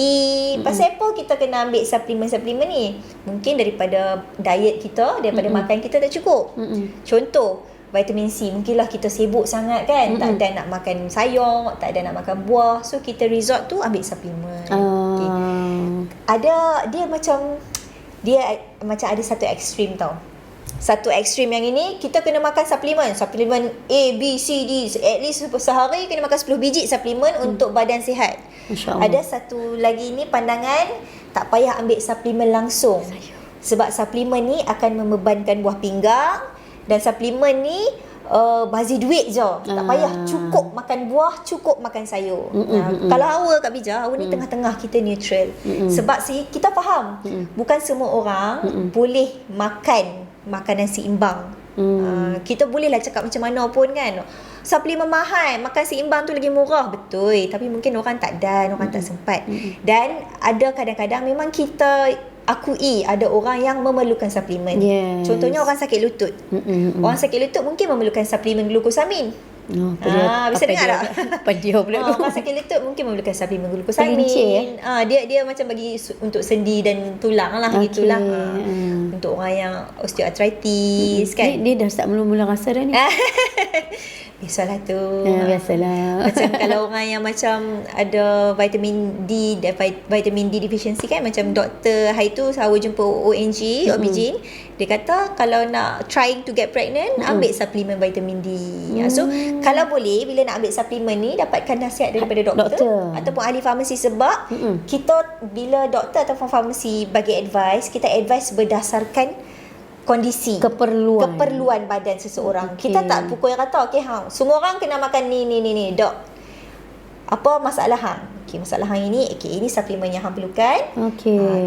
Speaker 2: Pasal apa kita kena ambil suplemen-suplemen ni? Mungkin daripada diet kita, daripada makan kita tak cukup. Contoh, vitamin C, mungkinlah kita sibuk sangat kan, tak ada nak makan sayur, tak ada nak makan buah, so kita resort tu ambil suplemen. Dia macam ada satu ekstrim tau. Satu ekstrim yang ini, kita kena makan suplemen A, B, C, D, at least sehari kena makan 10 biji suplemen untuk badan sihat. Ada satu lagi ni pandangan, tak payah ambil suplemen langsung, sebab suplemen ni akan membebankan buah pinggang, dan suplemen ni bazir duit je. Tak payah, cukup makan buah, cukup makan sayur. Kalau Hawa, Kak Bija, Hawa ni tengah-tengah, kita neutral. Sebab kita faham, bukan semua orang boleh makan makanan seimbang. Kita bolehlah cakap macam mana pun kan, suplemen mahal, makan seimbang tu lagi murah, betul. Tapi mungkin orang tak dan, orang tak sempat. Dan ada kadang-kadang memang kita akui ada orang yang memerlukan suplemen. Contohnya orang sakit lutut. Orang sakit lutut mungkin memerlukan suplemen glukosamin. Bisa dengar tak?
Speaker 1: Apa dia pula tu?
Speaker 2: Orang sakit lutut mungkin memerlukan suplemen glukosamin. Dia macam bagi untuk sendi dan tulang lah, gitulah. Untuk orang yang osteoarthritis kan.
Speaker 1: Dia dah start mula-mula rasa dah ni.
Speaker 2: Biasalah tu.
Speaker 1: Biasalah.
Speaker 2: Macam kalau orang yang macam ada vitamin D deficiency kan, macam Dr. Hai tu saya jumpa ONG, Obgyn, dia kata kalau nak trying to get pregnant, ambil suplemen vitamin D. So kalau boleh, bila nak ambil suplemen ni, dapatkan nasihat daripada doktor ataupun ahli farmasi. Sebab kita, bila doktor ataupun farmasi bagi advice, kita advice berdasarkan kondisi, keperluan badan seseorang. Kita tak pukul yang kata semua orang kena makan ni dok. Apa masalah hang? Masalah hang ini, ini suplemen yang hang perlukan.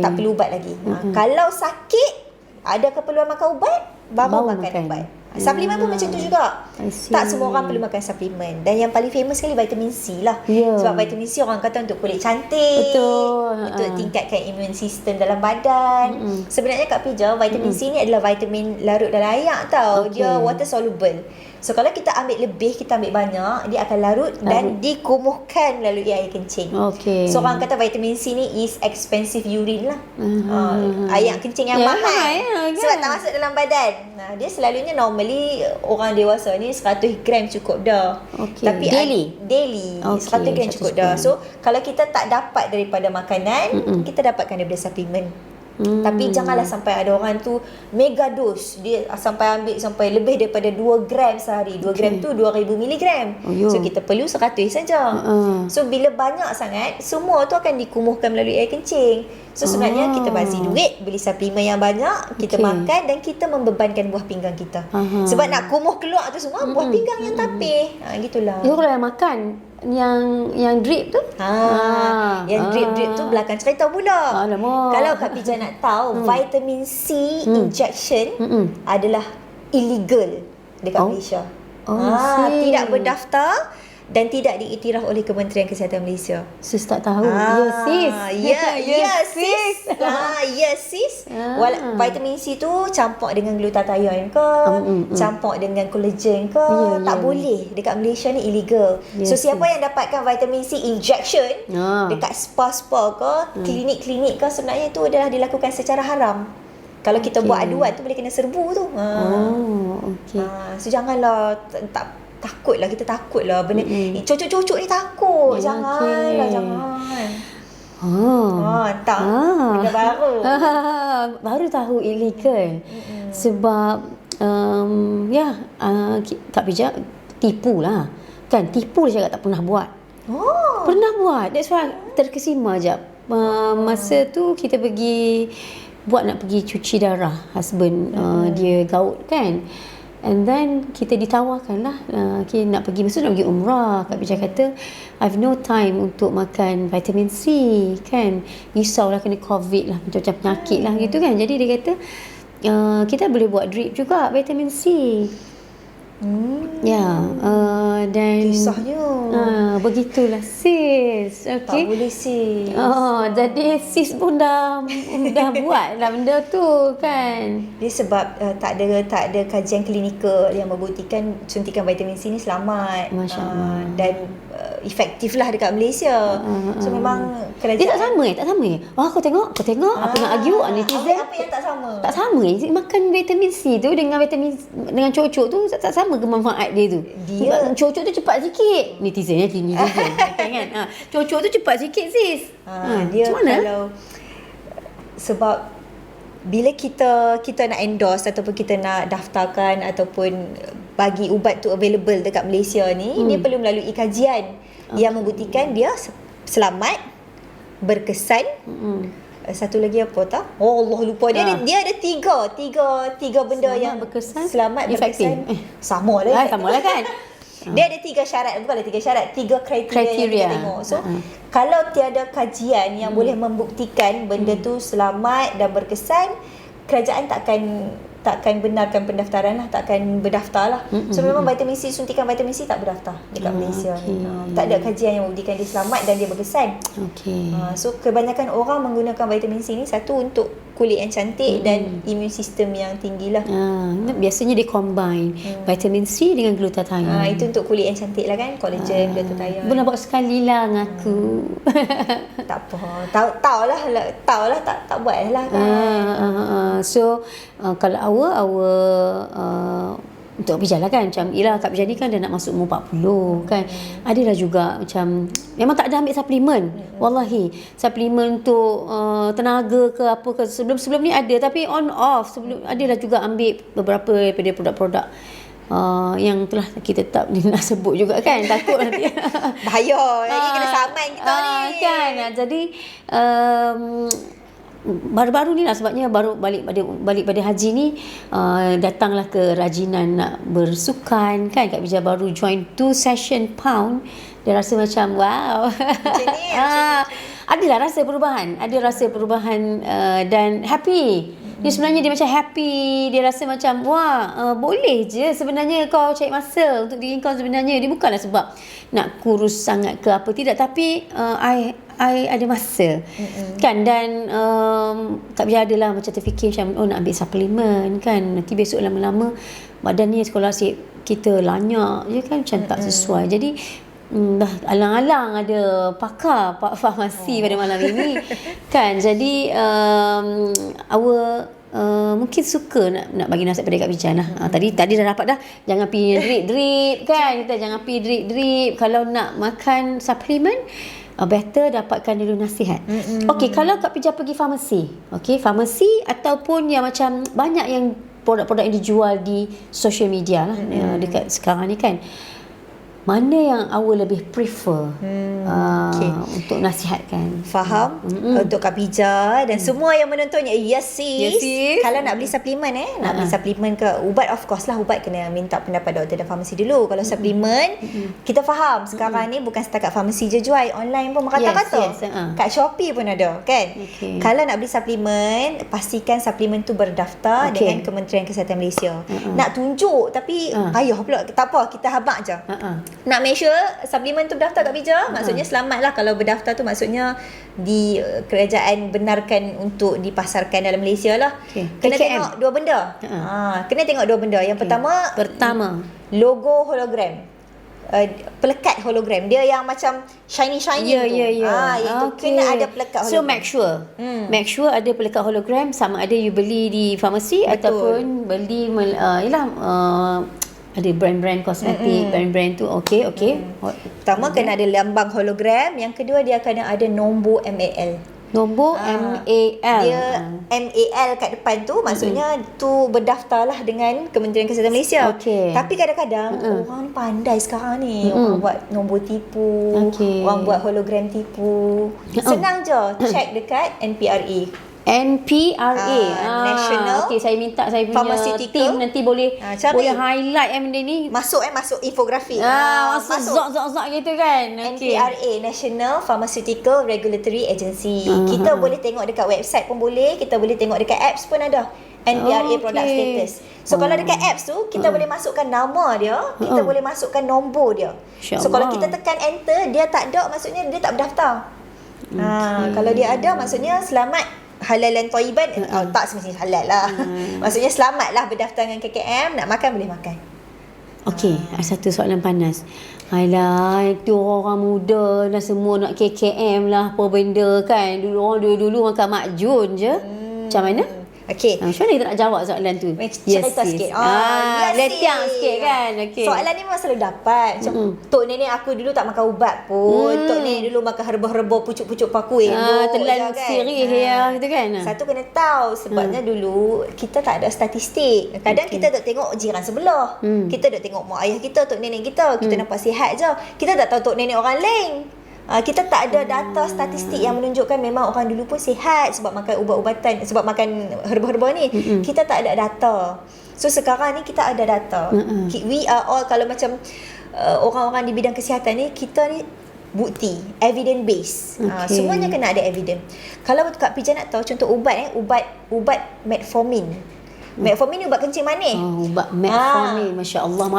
Speaker 2: Tak perlu ubat lagi. Kalau sakit, ada keperluan makan ubat, baru makan ubat. Suplemen pun macam tu juga.
Speaker 1: I see.
Speaker 2: Tak semua orang perlu makan suplemen. Dan yang paling famous sekali vitamin C lah.
Speaker 1: Ya.
Speaker 2: Sebab vitamin C orang kata untuk kulit cantik.
Speaker 1: Betul.
Speaker 2: Untuk tingkatkan imun sistem dalam badan. Sebenarnya Kak Pija, vitamin C ni adalah vitamin larut dalam air tau.
Speaker 1: Okey.
Speaker 2: Dia water soluble. So kalau kita ambil lebih, kita ambil banyak, dia akan larut dan dikumuhkan melalui air kencing.
Speaker 1: Okey.
Speaker 2: So orang kata vitamin C ni is expensive urine lah. Air kencing yang
Speaker 1: Ya,
Speaker 2: mahal.
Speaker 1: mahal, ya,
Speaker 2: Sebab
Speaker 1: kan?
Speaker 2: tak masuk dalam badan. Nah, dia selalunya normally orang dewasa ni 100 gram cukup dah.
Speaker 1: Okey.
Speaker 2: Tapi
Speaker 1: Daily?
Speaker 2: Daily.
Speaker 1: Okey,
Speaker 2: 100 gram
Speaker 1: 100
Speaker 2: cukup dah.
Speaker 1: gram.
Speaker 2: So kalau kita tak dapat daripada makanan, kita dapatkan daripada suplemen. Tapi janganlah sampai ada orang tu mega dose. Dia sampai ambil sampai lebih daripada 2 gram sehari. 2 gram tu 2000 miligram.
Speaker 1: Oh, yo.
Speaker 2: So kita perlu 100 saja. So bila banyak sangat, semua tu akan dikumuhkan melalui air kencing. So sebenarnya kita bazir duit, beli suplemen yang banyak, kita
Speaker 1: Okey.
Speaker 2: makan dan kita membebankan buah pinggang kita. Sebab nak kumuh keluar tu semua buah pinggang yang tapih. Gitulah.
Speaker 1: Itu kalau yang makan yang drip tu.
Speaker 2: Yang drip-drip tu belakang cerita pula.
Speaker 1: Alamak.
Speaker 2: Kalau Kak Pija nak tahu, vitamin C injection adalah illegal dekat Malaysia. Tidak berdaftar dan tidak diiktiraf oleh Kementerian Kesihatan Malaysia.
Speaker 1: Sis tak tahu. Ya sis.
Speaker 2: sis. Sis. Vitamin C tu campur dengan glutathione ke, campur dengan collagen ke, tak boleh. Dekat Malaysia ni illegal. So siapa yang dapatkan vitamin C injection dekat spa-spa ke, klinik-klinik ke, sebenarnya itu adalah dilakukan secara haram. Kalau kita buat aduan tu boleh kena serbu tu.
Speaker 1: Okey.
Speaker 2: So janganlah takutlah, kita takutlah benda cucuk-cucuk ni takut. Janganlah, jangan. Tak. Benda baru.
Speaker 1: Baru tahu illegal. Sebab Kak Pija tipulah. Kan tipu dia cakap tak pernah buat. Pernah buat. That's why terkesima je. Masa tu kita nak pergi cuci darah husband dia gout kan. And then kita ditawarkan lah nak pergi, maksudnya nak pergi umrah. Kak Pija kata I've no time untuk makan vitamin C kan, risaulah kena COVID lah, macam-macam penyakit lah gitu kan. Jadi dia kata kita boleh buat drip juga vitamin C. Dan
Speaker 2: Kisahnya
Speaker 1: begitulah sis.
Speaker 2: tak
Speaker 1: Okay.
Speaker 2: boleh sis.
Speaker 1: Jadi sis pun dah buat lah benda tu kan.
Speaker 2: Dia sebab tak ada kajian klinikal yang membuktikan suntikan vitamin C ni selamat.
Speaker 1: Masya Allah.
Speaker 2: Dan efektif lah dekat Malaysia. So memang kerajaan.
Speaker 1: Dia tak sama eh? Kau tengok apa nak argue netizen.
Speaker 2: Apa yang tak sama?
Speaker 1: Tak sama eh. Makan vitamin C tu dengan cocok tu tak sama ke manfaat dia tu?
Speaker 2: Dia
Speaker 1: cocok tu cepat sikit. Netizen kan. Cocok tu cepat sikit sis.
Speaker 2: dia
Speaker 1: macam mana?
Speaker 2: kalau sebab bila kita nak endorse ataupun kita nak daftarkan ataupun bagi ubat tu available dekat Malaysia ni, dia perlu melalui kajian yang membuktikan dia selamat, berkesan. Satu lagi apa tak? Allah lupa. Dia ada tiga benda
Speaker 1: Selamat,
Speaker 2: yang
Speaker 1: berkesan,
Speaker 2: selamat,
Speaker 1: efektif.
Speaker 2: berkesan. Sama lah.
Speaker 1: Sama lah kan.
Speaker 2: Dia ada 3 syarat, bukanlah 3 syarat, 3 kriteria yang kita tengok. So, kalau tiada kajian yang boleh membuktikan benda tu selamat dan berkesan, kerajaan takkan benarkan pendaftaran lah, takkan berdaftar lah. So memang vitamin C, suntikan vitamin C tak berdaftar dekat Malaysia. Tak ada kajian yang membuktikan dia selamat dan dia berkesan. So kebanyakan orang menggunakan vitamin C ni, satu untuk kulit yang cantik dan imun sistem yang tinggi lah.
Speaker 1: Biasanya dia combine vitamin C dengan glutathione.
Speaker 2: Itu untuk kulit yang cantik lah kan, collagen, glutathione.
Speaker 1: Boleh buat sekali lah ngaku.
Speaker 2: Tak apa. Tahu lah tak buat lah kan.
Speaker 1: So kalau untuk Kak Pija lah kan, macam Kak Pija ni kan dah nak masuk umur 40 kan. Adalah juga macam memang tak ada ambil suplemen. Wallahi, suplemen untuk tenaga ke apa ke sebelum ni ada, tapi on off. Sebelum adalah juga ambil beberapa daripada produk-produk yang telah kita tak nak sebut juga kan, takut nanti
Speaker 2: bahaya lagi kena saman kita ni
Speaker 1: kan. Jadi baru-baru ni lah, sebabnya baru balik pada haji ni, datanglah ke rajinan nak bersukan kan. Kak Pija baru join 2 session pound. Dia rasa macam wow.
Speaker 2: Macam ni.
Speaker 1: Adalah rasa perubahan, dan happy. Dia sebenarnya dia macam happy, dia rasa macam wah, boleh je sebenarnya kau cari masa untuk diri kau sebenarnya. Dia bukanlah sebab nak kurus sangat ke apa, tidak, tapi I ada masa. Kan, dan Kak Bija adalah macam terfikir macam nak ambil suplemen kan, nanti besok lama-lama badan ni sekolah kita lanyak je kan, macam tak sesuai. Jadi dah alang-alang ada pakar Pak Farmasi pada malam ini kan. Jadi mungkin suka nak bagi nasihat pada Kak Bija lah. Tadi dah dapat dah, jangan pergi drip kan, kita jangan pergi drip. Kalau nak makan suplemen, better dapatkan dulu nasihat. Okey, kalau Kak Bija pergi farmasi, farmasi ataupun yang macam banyak yang produk-produk yang dijual di social media lah, dekat sekarang ni kan, mana yang awak lebih prefer untuk nasihatkan?
Speaker 2: Faham? Untuk Kak Bija dan semua yang menontonnya. Yes sis. Kalau nak beli suplemen nak beli suplemen ke ubat, of course lah ubat kena minta pendapat doktor dan farmasi dulu. Kalau suplemen, kita faham sekarang ni bukan setakat farmasi je jual, online pun merata-rata. Kat Shopee pun ada kan. Kalau nak beli suplemen, pastikan suplemen tu berdaftar dengan Kementerian Kesihatan Malaysia. Nak tunjuk tapi payah pula. Tak apa, kita habaq je. Nak make sure suplemen tu berdaftar Kak Bija, maksudnya selamatlah kalau berdaftar tu, maksudnya di kerajaan benarkan untuk dipasarkan dalam Malaysia lah. Kena tengok dua benda. Kena tengok dua benda. Yang pertama logo hologram. Pelekat hologram. Dia yang macam shiny tu. Itu kena ada pelekat hologram.
Speaker 1: So make sure ada pelekat hologram, sama ada you beli di farmasi ataupun beli ada brand-brand kosmetik, brand-brand tu
Speaker 2: Pertama kena ada lambang hologram, yang kedua dia kena ada nombor MAL.
Speaker 1: Nombor MAL.
Speaker 2: Dia MAL kat depan tu maksudnya tu berdaftarlah dengan Kementerian Kesihatan Malaysia. Tapi kadang-kadang orang ni pandai sekarang ni, orang buat nombor tipu, orang buat hologram tipu. Senang je, check dekat NPRA.
Speaker 1: National. Saya minta saya punya team nanti boleh highlight benda ni.
Speaker 2: Masuk infografi.
Speaker 1: Masuk zok gitu kan.
Speaker 2: NPRA, National Pharmaceutical Regulatory Agency. Kita boleh tengok dekat website pun boleh, kita boleh tengok dekat apps pun ada. NPRA product status. So kalau dekat apps tu kita boleh masukkan nama dia, kita boleh masukkan nombor dia. So kalau kita tekan enter, dia tak ada, maksudnya dia tak berdaftar. Kalau dia ada, maksudnya selamat. Halal dan thayyiban, tak semestinya halal lah. Maksudnya selamatlah berdaftar dengan KKM, nak makan boleh makan.
Speaker 1: Satu soalan panas. Alah, itu orang muda dah semua nak KKM lah, apa benda kan. Dulu makan makjun je. Macam mana? Macam mana kita nak jawab soalan tu?
Speaker 2: Cerita sikit.
Speaker 1: Letiang sikit kan.
Speaker 2: Soalan ni memang selalu dapat. Macam tok nenek aku dulu tak makan ubat pun. Tok nenek dulu makan herba-herba, pucuk-pucuk paku
Speaker 1: telan sirih gitu kan.
Speaker 2: Satu kena tahu sebabnya dulu kita tak ada statistik. Kadang kita duk tengok jiran sebelah. Kita duk tengok mak ayah kita, tok nenek kita. Kita nampak sihat je. Kita tak tahu tok nenek orang lain. Kita tak ada data statistik yang menunjukkan memang orang dulu pun sihat sebab makan ubat-ubatan, sebab makan herba-herba ni. Kita tak ada data. So sekarang ni kita ada data. We are all, kalau macam orang-orang di bidang kesihatan ni, kita ni bukti, evidence base. Semuanya kena ada evidence. Kalau Kak Bija nak tahu contoh ubat ubat metformin. Metformin ni ubat kencing manis.
Speaker 1: Ubat metformin, Masya-Allah.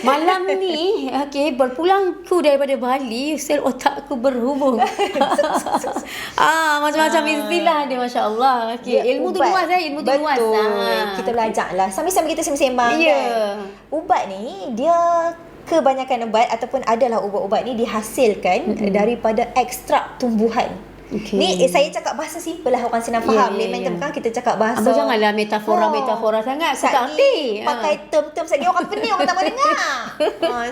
Speaker 1: Malam ni berpulangku daripada Bali, sel otakku berhubung. Macam-macam istilah dia, Masya-Allah. Ilmu tu luas ilmu tu luas.
Speaker 2: Kita belajarlah. Sambil-sambil kita sembang kan. Ubat ni dia kebanyakan ubat ataupun adalah ubat-ubat ni dihasilkan daripada ekstrak tumbuhan. Ni saya cakap bahasa simple lah, orang senang faham. Layman term kan kita cakap bahasa.
Speaker 1: Abang janganlah metafora sangat. Saya
Speaker 2: ni pakai term-term lagi orang pening, orang tak mau dengar.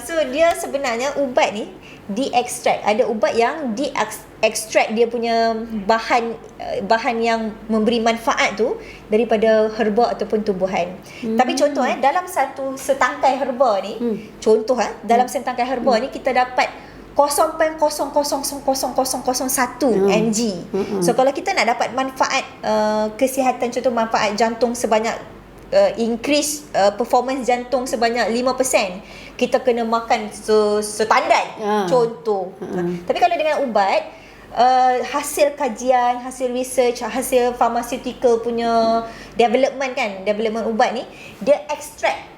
Speaker 2: So dia sebenarnya ubat ni diekstrak. Ada ubat yang diekstrak dia punya bahan yang memberi manfaat tu daripada herba ataupun tumbuhan. Tapi contoh dalam satu setangkai herba ni, dalam setangkai herba ni kita dapat 0.000001 mg. So kalau kita nak dapat manfaat kesihatan, contoh manfaat jantung sebanyak increase performance jantung sebanyak 5%, kita kena makan setandai contoh. Tapi kalau dengan ubat hasil kajian, hasil research, hasil pharmaceutical punya development kan, development ubat ni, dia extract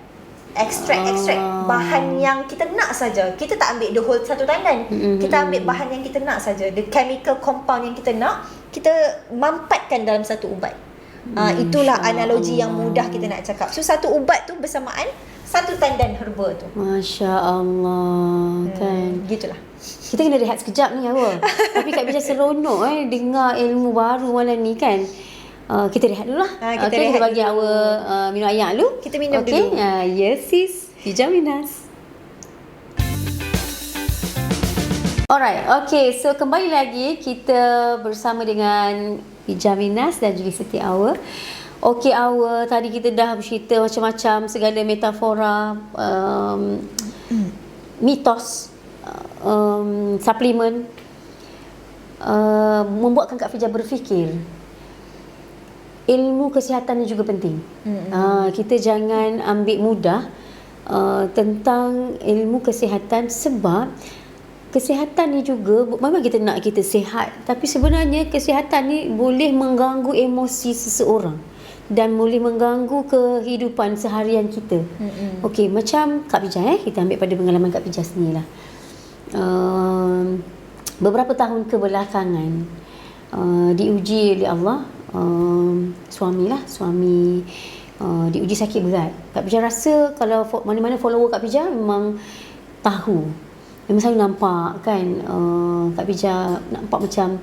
Speaker 2: bahan yang kita nak saja. Kita tak ambil the whole satu tandan. Kita ambil bahan yang kita nak saja. The chemical compound yang kita nak, kita mampatkan dalam satu ubat. Itulah analogi yang mudah kita nak cakap. So satu ubat tu bersamaan satu tandan herba tu.
Speaker 1: Masya Allah. Kan.
Speaker 2: Gitulah.
Speaker 1: Kita kena rehat sekejap ni awak. Tapi Kak Bija seronok dengar ilmu baru malam ni kan. Kita rehat dulu lah. Kita bagi awak minum air dulu.
Speaker 2: Kita minum dulu.
Speaker 1: Yes sis. Bija Minas. Alright, okay. So kembali lagi kita bersama dengan Bija Minas dan juga Siti Awa. Okay Awa, tadi kita dah bercerita macam-macam segala metafora, mitos, suplemen, membuatkan Kak Fija berfikir ilmu kesihatan ni juga penting. Kita jangan ambil mudah tentang ilmu kesihatan, sebab kesihatan ni juga memang kita nak kita sihat, tapi sebenarnya kesihatan ni boleh mengganggu emosi seseorang dan boleh mengganggu kehidupan seharian kita. Okey, macam Kak Bija kita ambil pada pengalaman Kak Bija sendirilah. Beberapa tahun kebelakangan diuji oleh Allah, suami diuji sakit berat. Kak Bija rasa kalau mana-mana follower Kak Bija memang tahu, memang selalu nampak kan, Kak Bija nampak macam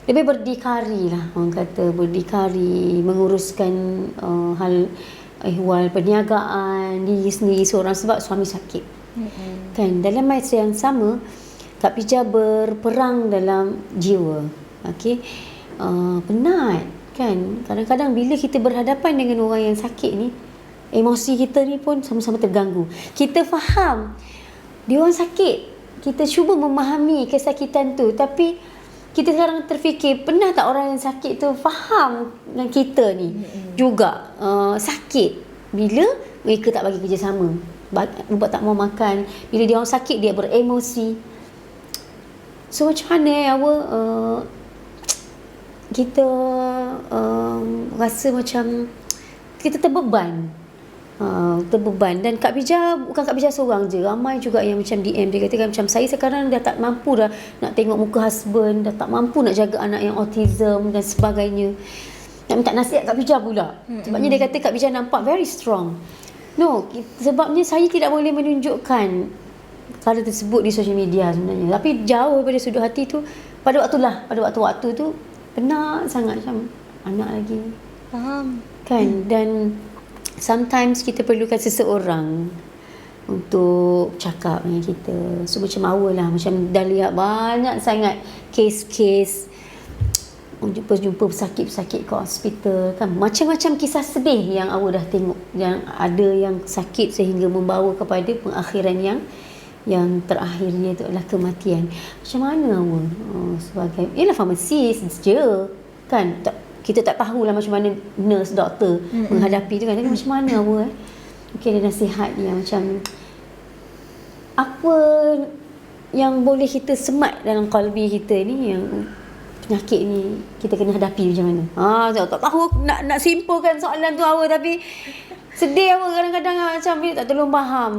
Speaker 1: lebih berdikari lah, orang kata berdikari menguruskan hal ehwal perniagaan diri sendiri seorang sebab suami sakit. Kan dalam masa yang sama Kak Bija berperang dalam jiwa. Okey, penat kan, kadang-kadang bila kita berhadapan dengan orang yang sakit ni, emosi kita ni pun sama-sama terganggu. Kita faham dia orang sakit, kita cuba memahami kesakitan tu, tapi kita sekarang terfikir, pernah tak orang yang sakit tu faham dengan kita ni juga sakit, bila mereka tak bagi kerjasama, ubat tak mau makan, bila dia orang sakit dia beremosi. So macam mana kita rasa macam kita terbeban. Dan Kak Bija, bukan Kak Bija seorang je, ramai juga yang macam DM, dia katakan macam saya sekarang dah tak mampu dah nak tengok muka husband, dah tak mampu nak jaga anak yang autism dan sebagainya. Nak minta nasihat Kak Bija pula. Sebabnya dia kata Kak Bija nampak very strong. No, sebabnya saya tidak boleh menunjukkan perkara tersebut di social media sebenarnya. Tapi jauh daripada sudut hati tu, pada waktu-waktu tu penat sangat, macam anak lagi.
Speaker 2: Faham.
Speaker 1: Kan, dan sometimes kita perlukan seseorang untuk cakap dengan kita. So macam awal lah, macam dah lihat banyak sangat kes-kes jumpa pesakit-pesakit ke hospital kan. Macam-macam kisah sedih yang awak dah tengok, yang ada yang sakit sehingga membawa kepada pengakhiran yang terakhirnya itu adalah kematian. Macam mana awak sebagai ialah farmasis je kan, kita tak tahulah macam mana nurse, doktor menghadapi tu kan. Tapi macam mana awak mungkin ada nasihat yang macam apa yang boleh kita semat dalam qalbi kita ni, yang penyakit ni kita kena hadapi macam mana? Saya tak tahu nak simpulkan soalan tu awak, tapi sedih awak kadang-kadang macam tak tolong faham.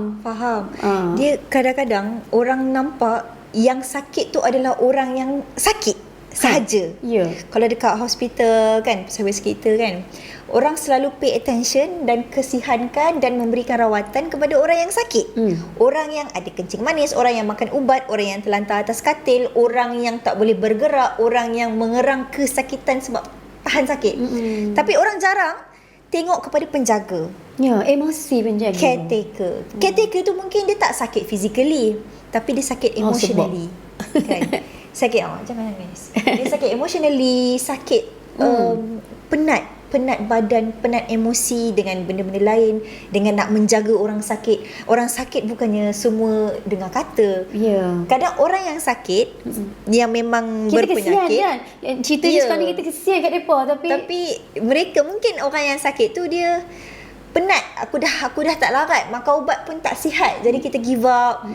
Speaker 2: Dia kadang-kadang orang nampak yang sakit tu adalah orang yang sakit sahaja.
Speaker 1: Ya.
Speaker 2: Kalau dekat hospital kan, service kita kan, orang selalu pay attention dan kesihankan dan memberikan rawatan kepada orang yang sakit. Orang yang ada kencing manis, orang yang makan ubat, orang yang terlantar atas katil, orang yang tak boleh bergerak, orang yang mengerang kesakitan sebab tahan sakit. Tapi orang jarang tengok kepada penjaga.
Speaker 1: Ya, emosi penjaga.
Speaker 2: Caretaker. Caretaker tu mungkin dia tak sakit physically, tapi dia sakit emotionally. Kan? Sakit, jangan nangis. Dia sakit emotionally, sakit penat badan, penat emosi dengan benda-benda lain, dengan nak menjaga orang sakit. Orang sakit bukannya semua dengar kata.
Speaker 1: Ya.
Speaker 2: Kadang orang yang sakit, yang memang
Speaker 1: kita
Speaker 2: berpenyakit.
Speaker 1: Kesian kan? Ceritanya sekarang ni kita kesian kat mereka, tapi
Speaker 2: mereka mungkin orang yang sakit tu dia penat, aku dah tak larat, makan ubat pun tak sihat, jadi kita give up.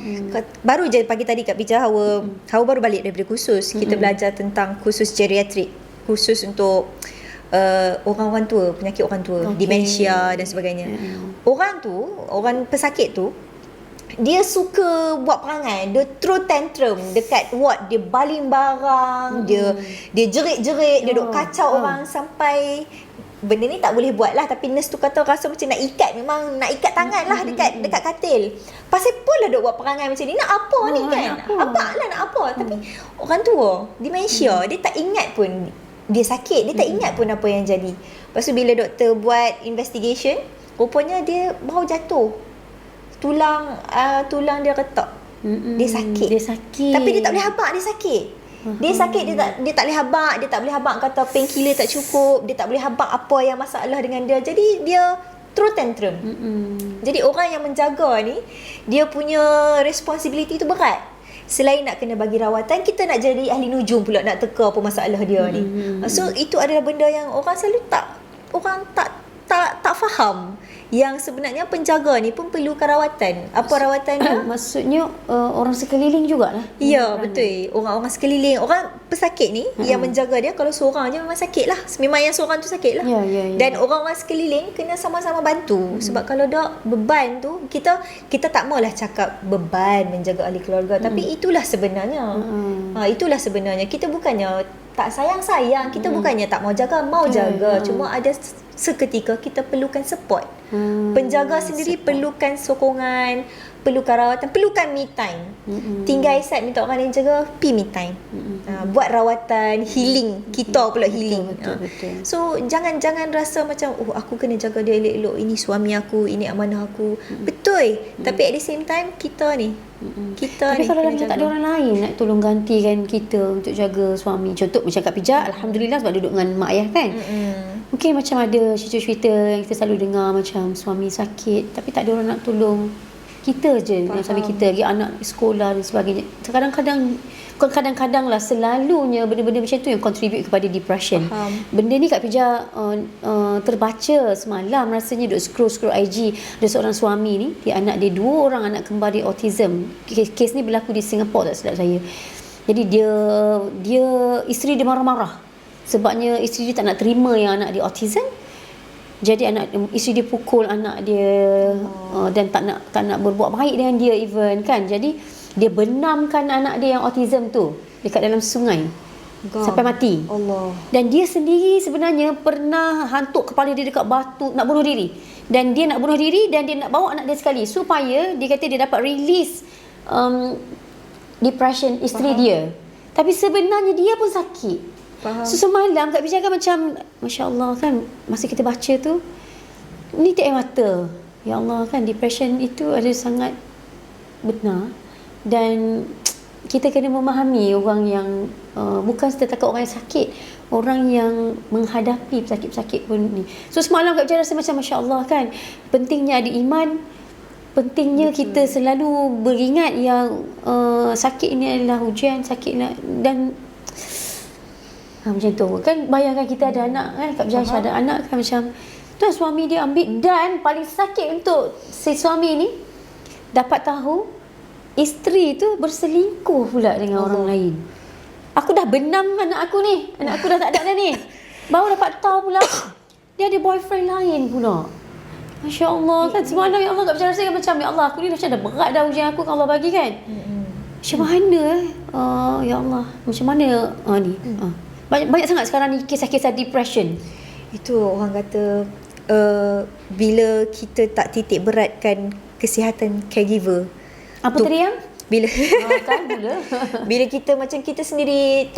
Speaker 2: Baru je pagi tadi kat Pijah Hawa baru balik daripada kursus. Kita belajar tentang kursus geriatrik, kursus untuk orang-orang tua, penyakit orang tua, demensia dan sebagainya. Orang pesakit tu, dia suka buat perangai, dia throw tantrum dekat ward, dia baling barang, dia jerit-jerit, dia duk kacau orang sampai benda ni tak boleh buat lah, tapi nurse tu kata rasa macam nak ikat, memang nak ikat tangan lah dekat katil. Pasal pula duk buat perangai macam ni, nak apa ni kan? Apa lah nak apa? Tapi orang tua, demensia, dia tak ingat pun dia sakit, dia tak ingat pun apa yang jadi. Lepas tu bila doktor buat investigation, rupanya dia baru jatuh. Tulang dia retak. Dia sakit. Tapi dia tak boleh habaq, dia sakit. Dia sakit, dia tak boleh habaq, kata painkiller tak cukup, dia tak boleh habaq apa yang masalah dengan dia. Jadi dia throw tantrum. Jadi orang yang menjaga ni, dia punya responsibility tu berat. Selain nak kena bagi rawatan, kita nak jadi ahli nujum pula, nak teka apa masalah dia ni. So itu adalah benda yang orang selalu tak faham. Yang sebenarnya penjaga ni pun perlukan rawatan. Apa rawatan dia?
Speaker 1: Maksudnya orang sekeliling jugalah.
Speaker 2: Ya, betul. Orang-orang sekeliling, orang pesakit ni yang menjaga dia, kalau seorang je memang sakit lah. Memang yang seorang tu sakit lah.
Speaker 1: Ya.
Speaker 2: Dan orang-orang sekeliling kena sama-sama bantu. Sebab kalau dak beban tu, kita tak maulah cakap beban menjaga ahli keluarga. Tapi itulah sebenarnya. Itulah sebenarnya. Kita bukannya tak sayang-sayang, kita bukannya tak mau jaga, mau jaga. Cuma ada seketika kita perlukan support. Penjaga sendiri perlukan sokongan, perlukan rawatan, perlukan me time. Tinggal Isat minta orang lain jaga, pi me time. Buat rawatan, healing, kita pula healing.
Speaker 1: Betul.
Speaker 2: So jangan rasa macam aku kena jaga dia elok-elok, ini suami aku, ini amanah aku. Betul. Tapi at the same time kita ni
Speaker 1: Tapi kalau macam tak ada orang lain nak tolong gantikan kita untuk jaga suami. Contoh macam Kak Pijah, alhamdulillah sebab duduk dengan mak ayah kan. Mungkin macam ada cerita-cerita yang kita selalu dengar macam suami sakit tapi tak ada orang nak tolong. Kita je yang suami kita, lagi anak sekolah dan sebagainya. Kadang-kadang lah, selalunya benda-benda macam tu yang contribute kepada depression. Benda ni Kak Pijah terbaca semalam, rasanya duk scroll IG. Ada seorang suami ni, anak dia 2 orang anak kembar dia autism. Kes ni berlaku di Singapura tak silap saya. Jadi dia isteri dia marah-marah sebabnya isteri dia tak nak terima yang anak dia autism. Jadi isteri dia pukul anak dia dan tak nak berbuat baik dengan dia even kan. Jadi dia benamkan anak dia yang autism tu dekat dalam sungai sampai mati.
Speaker 2: Allah.
Speaker 1: Dan dia sendiri sebenarnya pernah hantuk kepala dia dekat batu nak bunuh diri. Dan dia nak bunuh diri dan dia nak bawa anak dia sekali supaya dia kata dia dapat release depression isteri dia. Tapi sebenarnya dia pun sakit. So semalam Kak Pijah kan macam Masya Allah kan, masa kita baca tu ni tak air mata. Ya Allah kan, depression itu ada sangat benar. Dan kita kena memahami orang yang bukan setakat orang yang sakit, orang yang menghadapi pesakit-pesakit pun ni. So semalam Kak Pijah rasa macam Masya Allah kan, pentingnya ada iman, pentingnya kita selalu beringat yang sakit ini adalah ujian, dan macam tu kan. Bayangkan kita ada anak kan, Kak Pijah ada anak kan, macam tu suami dia ambil. Dan paling sakit untuk si suami ni dapat tahu isteri tu berselingkuh pula dengan orang lain. Aku dah benam anak aku ni, anak aku dah tak ada dah ni, baru dapat tahu pula dia ada boyfriend lain pula. Masya Allah kan. Semalam ya Allah Kak Pijah rasa macam ya Allah, aku ni macam dah berat dah ujian aku Allah bagi kan. Macam mana ya Allah, macam mana ni banyak sangat sekarang ni kisah-kisah depression. Itu
Speaker 2: orang kata bila kita tak titik beratkan kesihatan caregiver.
Speaker 1: Apa tadi yang?
Speaker 2: Bila
Speaker 1: kan pula.
Speaker 2: Bila kita macam kita sendiri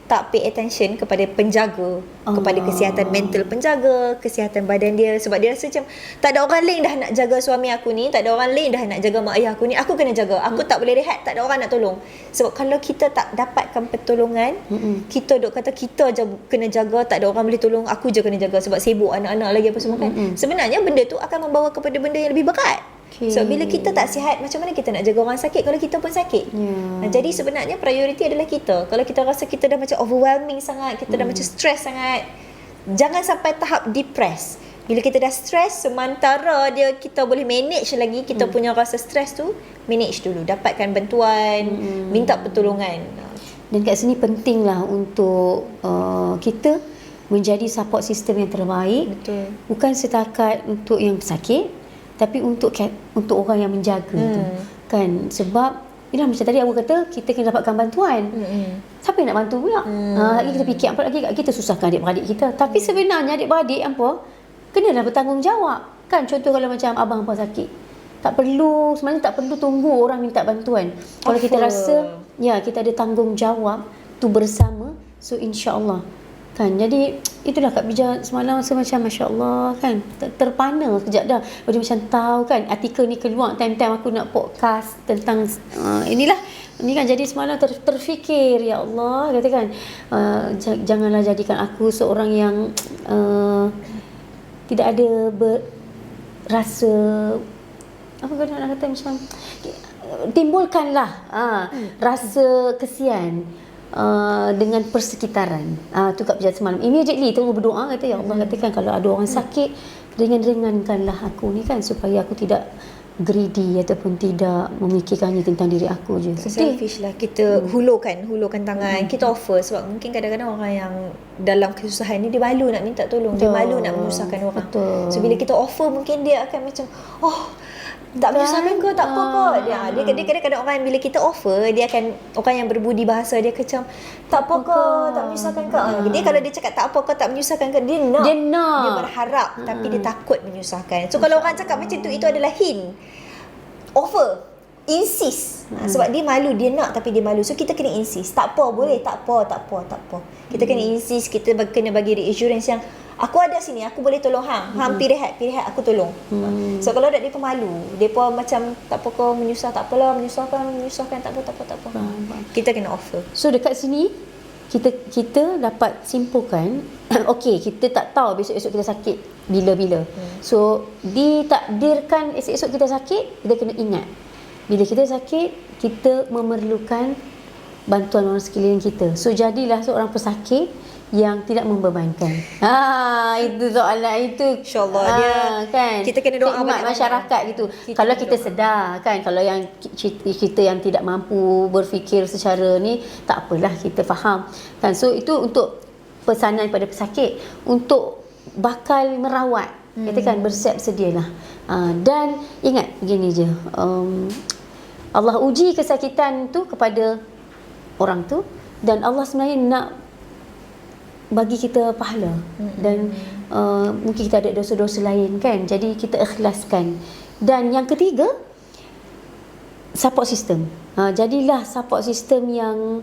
Speaker 2: tak pay attention kepada penjaga, kepada kesihatan mental penjaga, kesihatan badan dia. Sebab dia rasa macam tak ada orang lain dah nak jaga suami aku ni, tak ada orang lain dah nak jaga mak ayah aku ni, aku kena jaga, aku tak boleh rehat, tak ada orang nak tolong. Sebab kalau kita tak dapatkan pertolongan, kita duk kata kita je kena jaga, tak ada orang boleh tolong, aku je kena jaga sebab sibuk anak-anak lagi apa semua kan. Sebenarnya benda tu akan membawa kepada benda yang lebih berat. So bila kita tak sihat, macam mana kita nak jaga orang sakit kalau kita pun sakit? Jadi sebenarnya prioriti adalah kita. Kalau kita rasa kita dah macam overwhelming sangat, kita dah macam stress sangat, jangan sampai tahap depress. Bila kita dah stres, sementara kita boleh manage lagi kita punya rasa stres tu, manage dulu, dapatkan bantuan, minta pertolongan.
Speaker 1: Dan kat sini pentinglah untuk kita menjadi support system yang terbaik.
Speaker 2: Betul.
Speaker 1: Bukan setakat untuk yang pesakit, tapi untuk orang yang menjaga tu. Kan, sebab ialah macam tadi aku kata, kita kena dapatkan bantuan. Siapa yang nak bantu pula? Lagi kita fikir apa lagi, kita susahkan adik-beradik kita. Tapi sebenarnya adik-beradik apa, kenalah bertanggungjawab. Kan, contoh kalau macam abang apa sakit, sebenarnya tak perlu tunggu orang minta bantuan. Kalau kita rasa kita ada tanggungjawab tu bersama, so insya-Allah. Kan, jadi itulah Kak Bija semalam macam masya-Allah kan, terpana sekejap dah. Jadi macam tahu kan artikel ni keluar time-time aku nak podcast tentang inilah. Ini kan jadi semalam terfikir, ya Allah, katakan janganlah jadikan aku seorang yang tidak ada rasa apa nak kata, macam timbulkanlah rasa kesian dengan persekitaran. Tu Kak Bija semalam immediately terus berdoa, kata ya Allah, katakan kalau ada orang sakit, ringan-ringankanlah aku ni kan, supaya aku tidak greedy ataupun tidak memikirkannya tentang diri aku je.
Speaker 2: Selfish lah, kita hulurkan tangan, kita offer. Sebab mungkin kadang-kadang orang yang dalam kesusahan ni dia malu nak minta tolong, dia malu nak menyusahkan orang. So bila kita offer, mungkin dia akan macam tak menyusahkan ke, tak apa ke. Dia kadang-kadang orang bila kita offer, dia akan, orang yang berbudi bahasa, dia macam tak apa ke, tak menyusahkan ke. Dia kalau dia cakap tak apa ke, tak menyusahkan ke, dia nak. Dia berharap, tapi dia takut menyusahkan. So kalau orang cakap macam tu, itu adalah hint. Offer, insist. Sebab dia malu, dia nak tapi dia malu. So kita kena insist. Tak apa, boleh, tak apa. Kita kena insist, kita kena bagi reassurance yang aku ada sini, aku boleh tolong hang. Hang pergi rehat, aku tolong. So kalau dia pemalu, depa macam tak apa kau menyusah, tak apalah, menyusahkan, tak apa. Kita kena offer.
Speaker 1: So dekat sini kita dapat simpulkan okey, kita tak tahu besok-esok kita sakit bila-bila. So ditakdirkan esok-esok kita sakit, kita kena ingat bila kita sakit, kita memerlukan bantuan orang sekeliling kita. So jadilah seorang pesakit yang tidak membebankan. Itu soalan itu.
Speaker 2: InsyaAllah dia
Speaker 1: kan.
Speaker 2: Kita kena doa
Speaker 1: khidmat masyarakat gitu. Kalau kita sedar kan, kalau yang kita yang tidak mampu berfikir secara ni, tak apalah, kita faham. Kan, so itu untuk pesanan pada pesakit, untuk bakal merawat. Katakan bersiap sedialah. Dan ingat begini je. Allah uji kesakitan tu kepada orang tu, dan Allah sebenarnya nak bagi kita pahala. Dan mungkin kita ada dosa-dosa lain kan, jadi kita ikhlaskan. Dan yang ketiga, support system. Jadilah support system yang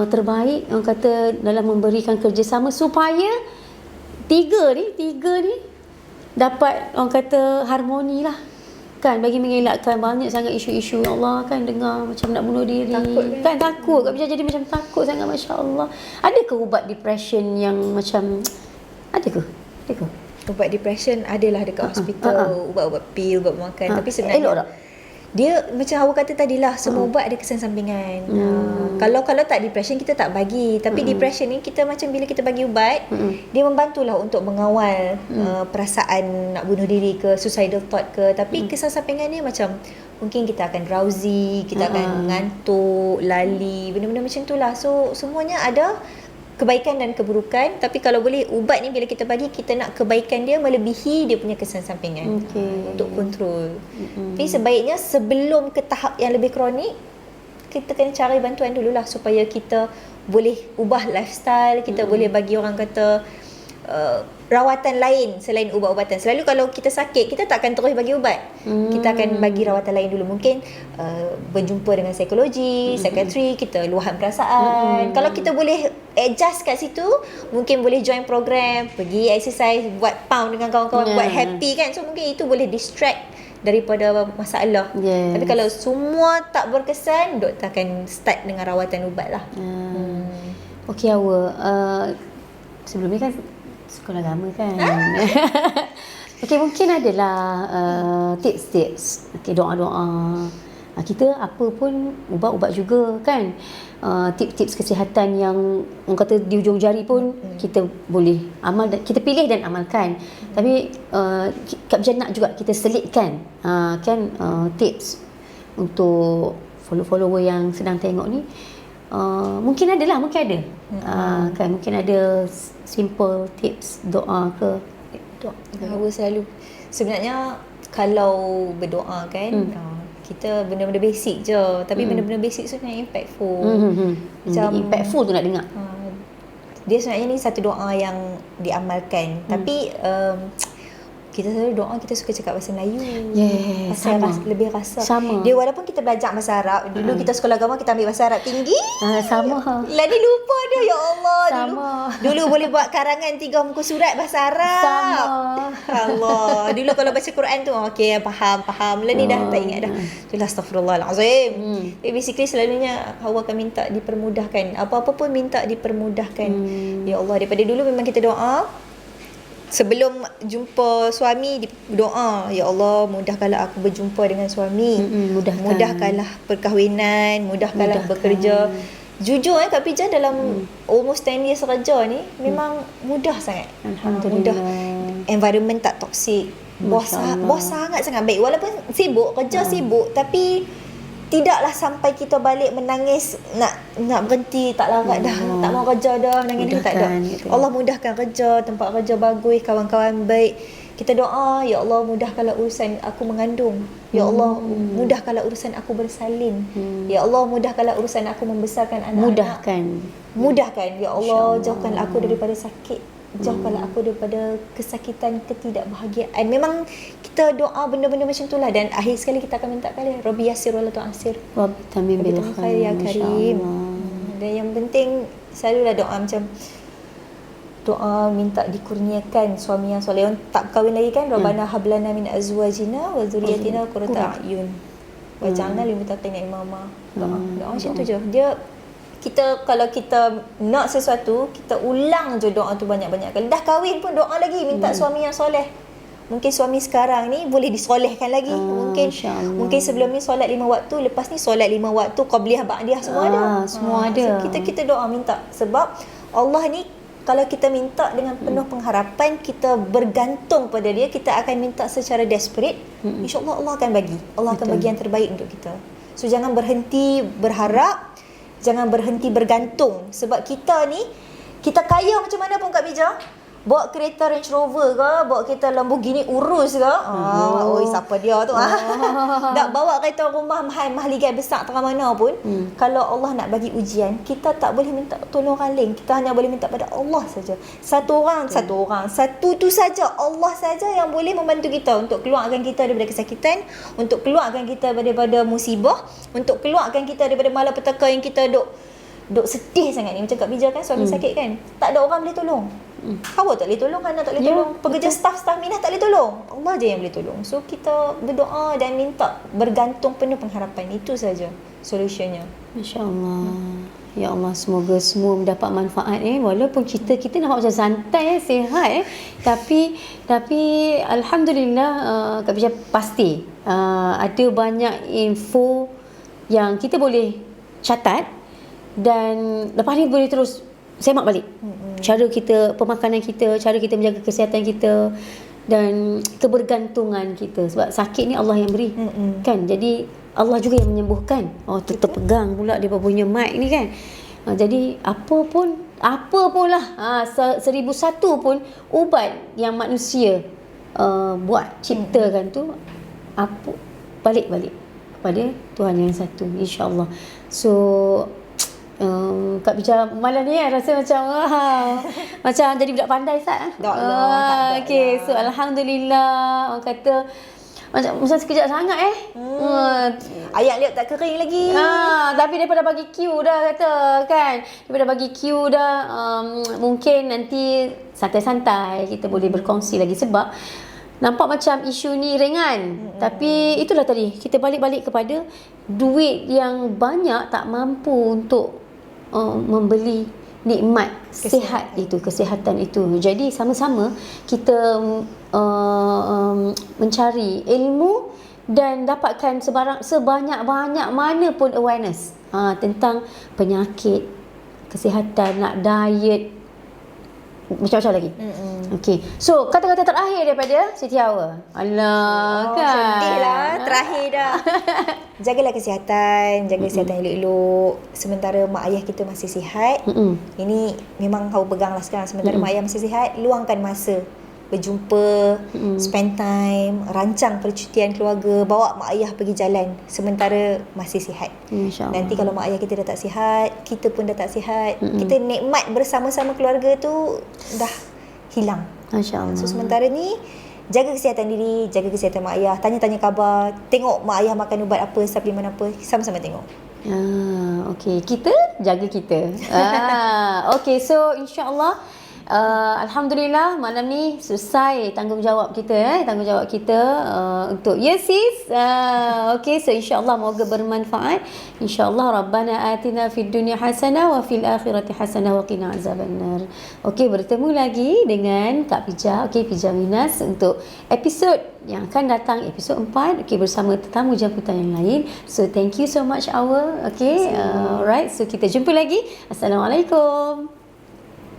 Speaker 1: terbaik, orang kata, dalam memberikan kerjasama supaya tiga ni dapat, orang kata, harmoni lah kan, bagi mengelakkan banyak sangat isu-isu, ya Allah kan, dengar macam nak bunuh diri, takut Kak Bija, jadi macam takut sangat, masya-Allah. Adakah ubat depression yang macam adakah
Speaker 2: ubat depression? Adalah dekat hospital, ubat-ubat pil, ubat makan, tapi sebenarnya
Speaker 1: elok tak?
Speaker 2: Dia macam awak kata tadilah, semua ubat ada kesan sampingan. Kalau tak depression, kita tak bagi. Tapi depression ni, kita macam bila kita bagi ubat, dia membantulah untuk mengawal perasaan nak bunuh diri ke, suicidal thought ke. Tapi kesan sampingan ni macam mungkin kita akan drowsy, kita akan ngantuk, lali, benda-benda macam tu lah. So semuanya ada kebaikan dan keburukan. Tapi kalau boleh, ubat ni bila kita bagi, kita nak kebaikan dia melebihi dia punya kesan sampingan, untuk kontrol. Tapi sebaiknya sebelum ke tahap yang lebih kronik, kita kena cari bantuan dululah, supaya kita boleh ubah lifestyle, kita boleh bagi, orang kata, rawatan lain selain ubat-ubatan. Selalu kalau kita sakit, kita tak akan terus bagi ubat. Kita akan bagi rawatan lain dulu. Mungkin berjumpa dengan psikologi, psikiatri, kita luahan perasaan. Kalau kita boleh adjust kat situ, mungkin boleh join program, pergi exercise, buat pound dengan kawan-kawan, buat happy kan. So mungkin itu boleh distract daripada masalah. Tapi kalau semua tak berkesan, doktor akan start dengan rawatan ubat lah.
Speaker 1: Okey, awak sebelum ni kan sekolah agama kan. Okey, mungkin adalah tips-tips, okey, doa-doa Kita apa pun ubat-ubat juga kan. Tips-tips kesihatan yang orang kata di ujung jari pun kita boleh amal, kita pilih dan amalkan. Tapi Kak Bija nak juga kita selitkan kan tips untuk follower yang sedang tengok ni. Mungkin ada kan, mungkin ada simple tips doa ke.
Speaker 2: Hawa selalu sebenarnya kalau berdoa kan, kita benda-benda basic je, tapi benda-benda basic tu sebenarnya impactful.
Speaker 1: Macam impactful tu nak dengar.
Speaker 2: Dia sebenarnya ni satu doa yang diamalkan, tapi kita selalu doa, kita suka cakap bahasa Melayu.
Speaker 1: Pasal
Speaker 2: lebih rasa.
Speaker 1: Sama.
Speaker 2: Dia walaupun kita belajar bahasa Arab, dulu kita sekolah agama kita ambil bahasa Arab tinggi.
Speaker 1: Sama.
Speaker 2: Lah ni lupa dia, ya Allah.
Speaker 1: Sama.
Speaker 2: Dulu boleh buat karangan 3 muka surat bahasa Arab.
Speaker 1: Sama.
Speaker 2: Allah. Dulu kalau baca Quran tu okey, faham. Lah ni dah tak ingat dah. Itulah astagfirullahalazim. Basically selalunya Hawa akan minta dipermudahkan. Apa-apa pun minta dipermudahkan. Ya Allah, daripada dulu memang kita doa. Sebelum jumpa suami, doa, ya Allah, mudahkanlah aku berjumpa dengan suami. Mudahkanlah perkahwinan, mudahkanlah bekerja. Jujur Kak Pija dalam almost 10 years kerja ni memang mudah sangat.
Speaker 1: Alhamdulillah.
Speaker 2: Mudah. Environment tak toksik. Bos sangat baik. Walaupun sibuk, kerja sibuk, tapi tidaklah sampai kita balik menangis nak berhenti, tak larat dah, tak mau kerja dah, menangis tak ada. Allah mudahkan kerja, tempat kerja bagus, kawan-kawan baik. Kita doa, ya Allah mudahkanlah urusan aku mengandung. Ya Allah mudahkanlah urusan aku bersalin. Ya Allah mudahkanlah urusan aku membesarkan anak-anak. Mudahkan. Ya Allah, jauhkanlah aku daripada sakit. Jauhkanlah aku daripada kesakitan, ketidakbahagiaan. Memang kita doa benda-benda macam itulah, dan akhir sekali kita akan minta kali Rabbi yassir wala tu'assir.
Speaker 1: Rabbi tamim bil khair
Speaker 2: ya karim. Dan yang penting selalulah doa macam doa minta dikurniakan suami yang soleh. Tak berkahwin lagi kan, Rabbana hablana min azwajina wa dzurriyyatina qurrata a'yun waj'alna lil muttaqina imama. Doa macam tu je. Kalau kita nak sesuatu, kita ulang je doa tu banyak-banyak kali. Dah kahwin pun doa lagi, minta suami yang soleh. Mungkin suami sekarang ni boleh disolehkan lagi. Mungkin sebelum ni solat 5 waktu, lepas ni solat 5 waktu, qabliyah, ba'diyah semua ada.
Speaker 1: Semua ada.
Speaker 2: So kita doa minta, sebab Allah ni kalau kita minta dengan penuh pengharapan, kita bergantung pada dia, kita akan minta secara desperate, insya-Allah Allah akan bagi. Allah akan bagi yang terbaik untuk kita. So jangan berhenti berharap, jangan berhenti bergantung. Sebab kita ni, kita kaya macam mana pun Kak Bija, bawa kereta Range Rover ke, bawa kereta Lamborghini Urus ke, oi siapa dia tu, tak bawa kereta rumah mahligai besar tengah mana pun, kalau Allah nak bagi ujian, kita tak boleh minta tolong orang lain, kita hanya boleh minta pada Allah saja. Satu tu saja, Allah saja yang boleh membantu kita untuk keluarkan kita daripada kesakitan, untuk keluarkan kita daripada musibah, untuk keluarkan kita daripada malapetaka yang kita duk sedih sangat ni. Macam Kak Bija kan, suami sakit kan, tak ada orang boleh tolong. Hawa tak boleh tolong, anak tak boleh tolong, pekerja staff Minah tak boleh tolong, Allah je yang boleh tolong. So kita berdoa dan minta, bergantung penuh pengharapan. Itu saja solusinya.
Speaker 1: Masya-Allah. Ya Allah, semoga semua mendapat manfaat walaupun kita nampak macam santai sihat tapi alhamdulillah Kak Bija pasti ada banyak info yang kita boleh catat dan lepas ni boleh terus semak balik. Cara kita, pemakanan kita, cara kita menjaga kesihatan kita dan kebergantungan kita. Sebab sakit ni Allah yang beri. Kan? Jadi Allah juga yang menyembuhkan. Terpegang pula dia punya mic ni kan. Jadi apa pun lah 1001 pun ubat yang manusia buat, ciptakan tu balik kepada Tuhan yang satu, insya-Allah. So Kak Bija malam ni rasa macam jadi budak pandai Ustaz. Okey, so alhamdulillah, orang kata macam sekejap sangat
Speaker 2: ayat liat tak kering lagi.
Speaker 1: Tapi daripada bagi Q dah kata kan. Daripada bagi Q dah mungkin nanti santai-santai kita boleh berkongsi lagi sebab nampak macam isu ni ringan. Tapi itulah tadi, kita balik-balik kepada duit yang banyak tak mampu untuk membeli nikmat kesihatan itu. Jadi sama-sama kita mencari ilmu dan dapatkan sebanyak-banyak mana pun awareness tentang penyakit, kesihatan, nak diet, macam-macam lagi. Okey. So, kata-kata terakhir daripada Siti Hawa. Alah, kan.
Speaker 2: Sedih lah. Terakhir dah. Jagalah kesihatan. Jaga kesihatan elok-elok. Sementara mak ayah kita masih sihat. Ini memang kau pegang lah sekarang. Sementara mak ayah masih sihat, luangkan masa. Berjumpa, spend time, rancang percutian keluarga, bawa mak ayah pergi jalan sementara masih sihat.
Speaker 1: InsyaAllah.
Speaker 2: Nanti kalau mak ayah kita dah tak sihat, kita pun dah tak sihat, kita nikmat bersama-sama keluarga tu dah hilang.
Speaker 1: InsyaAllah.
Speaker 2: So sementara ni, jaga kesihatan diri, jaga kesihatan mak ayah, tanya-tanya khabar, tengok mak ayah makan ubat apa, suplemen apa, sama-sama tengok.
Speaker 1: Okey, kita jaga kita. Okey, so insya-Allah alhamdulillah malam ni selesai tanggungjawab kita untuk sis. Okey, so insya-Allah moga bermanfaat. Insya-Allah Rabbana atina fid dunya hasanah wa fil akhirati hasanah wa qina azabannar. Okey, bertemu lagi dengan Kak Pija, Pija Minas untuk episod yang akan datang, episod 4, bersama tetamu jemputan yang lain. So thank you so much Awal. Alright, so kita jumpa lagi. Assalamualaikum.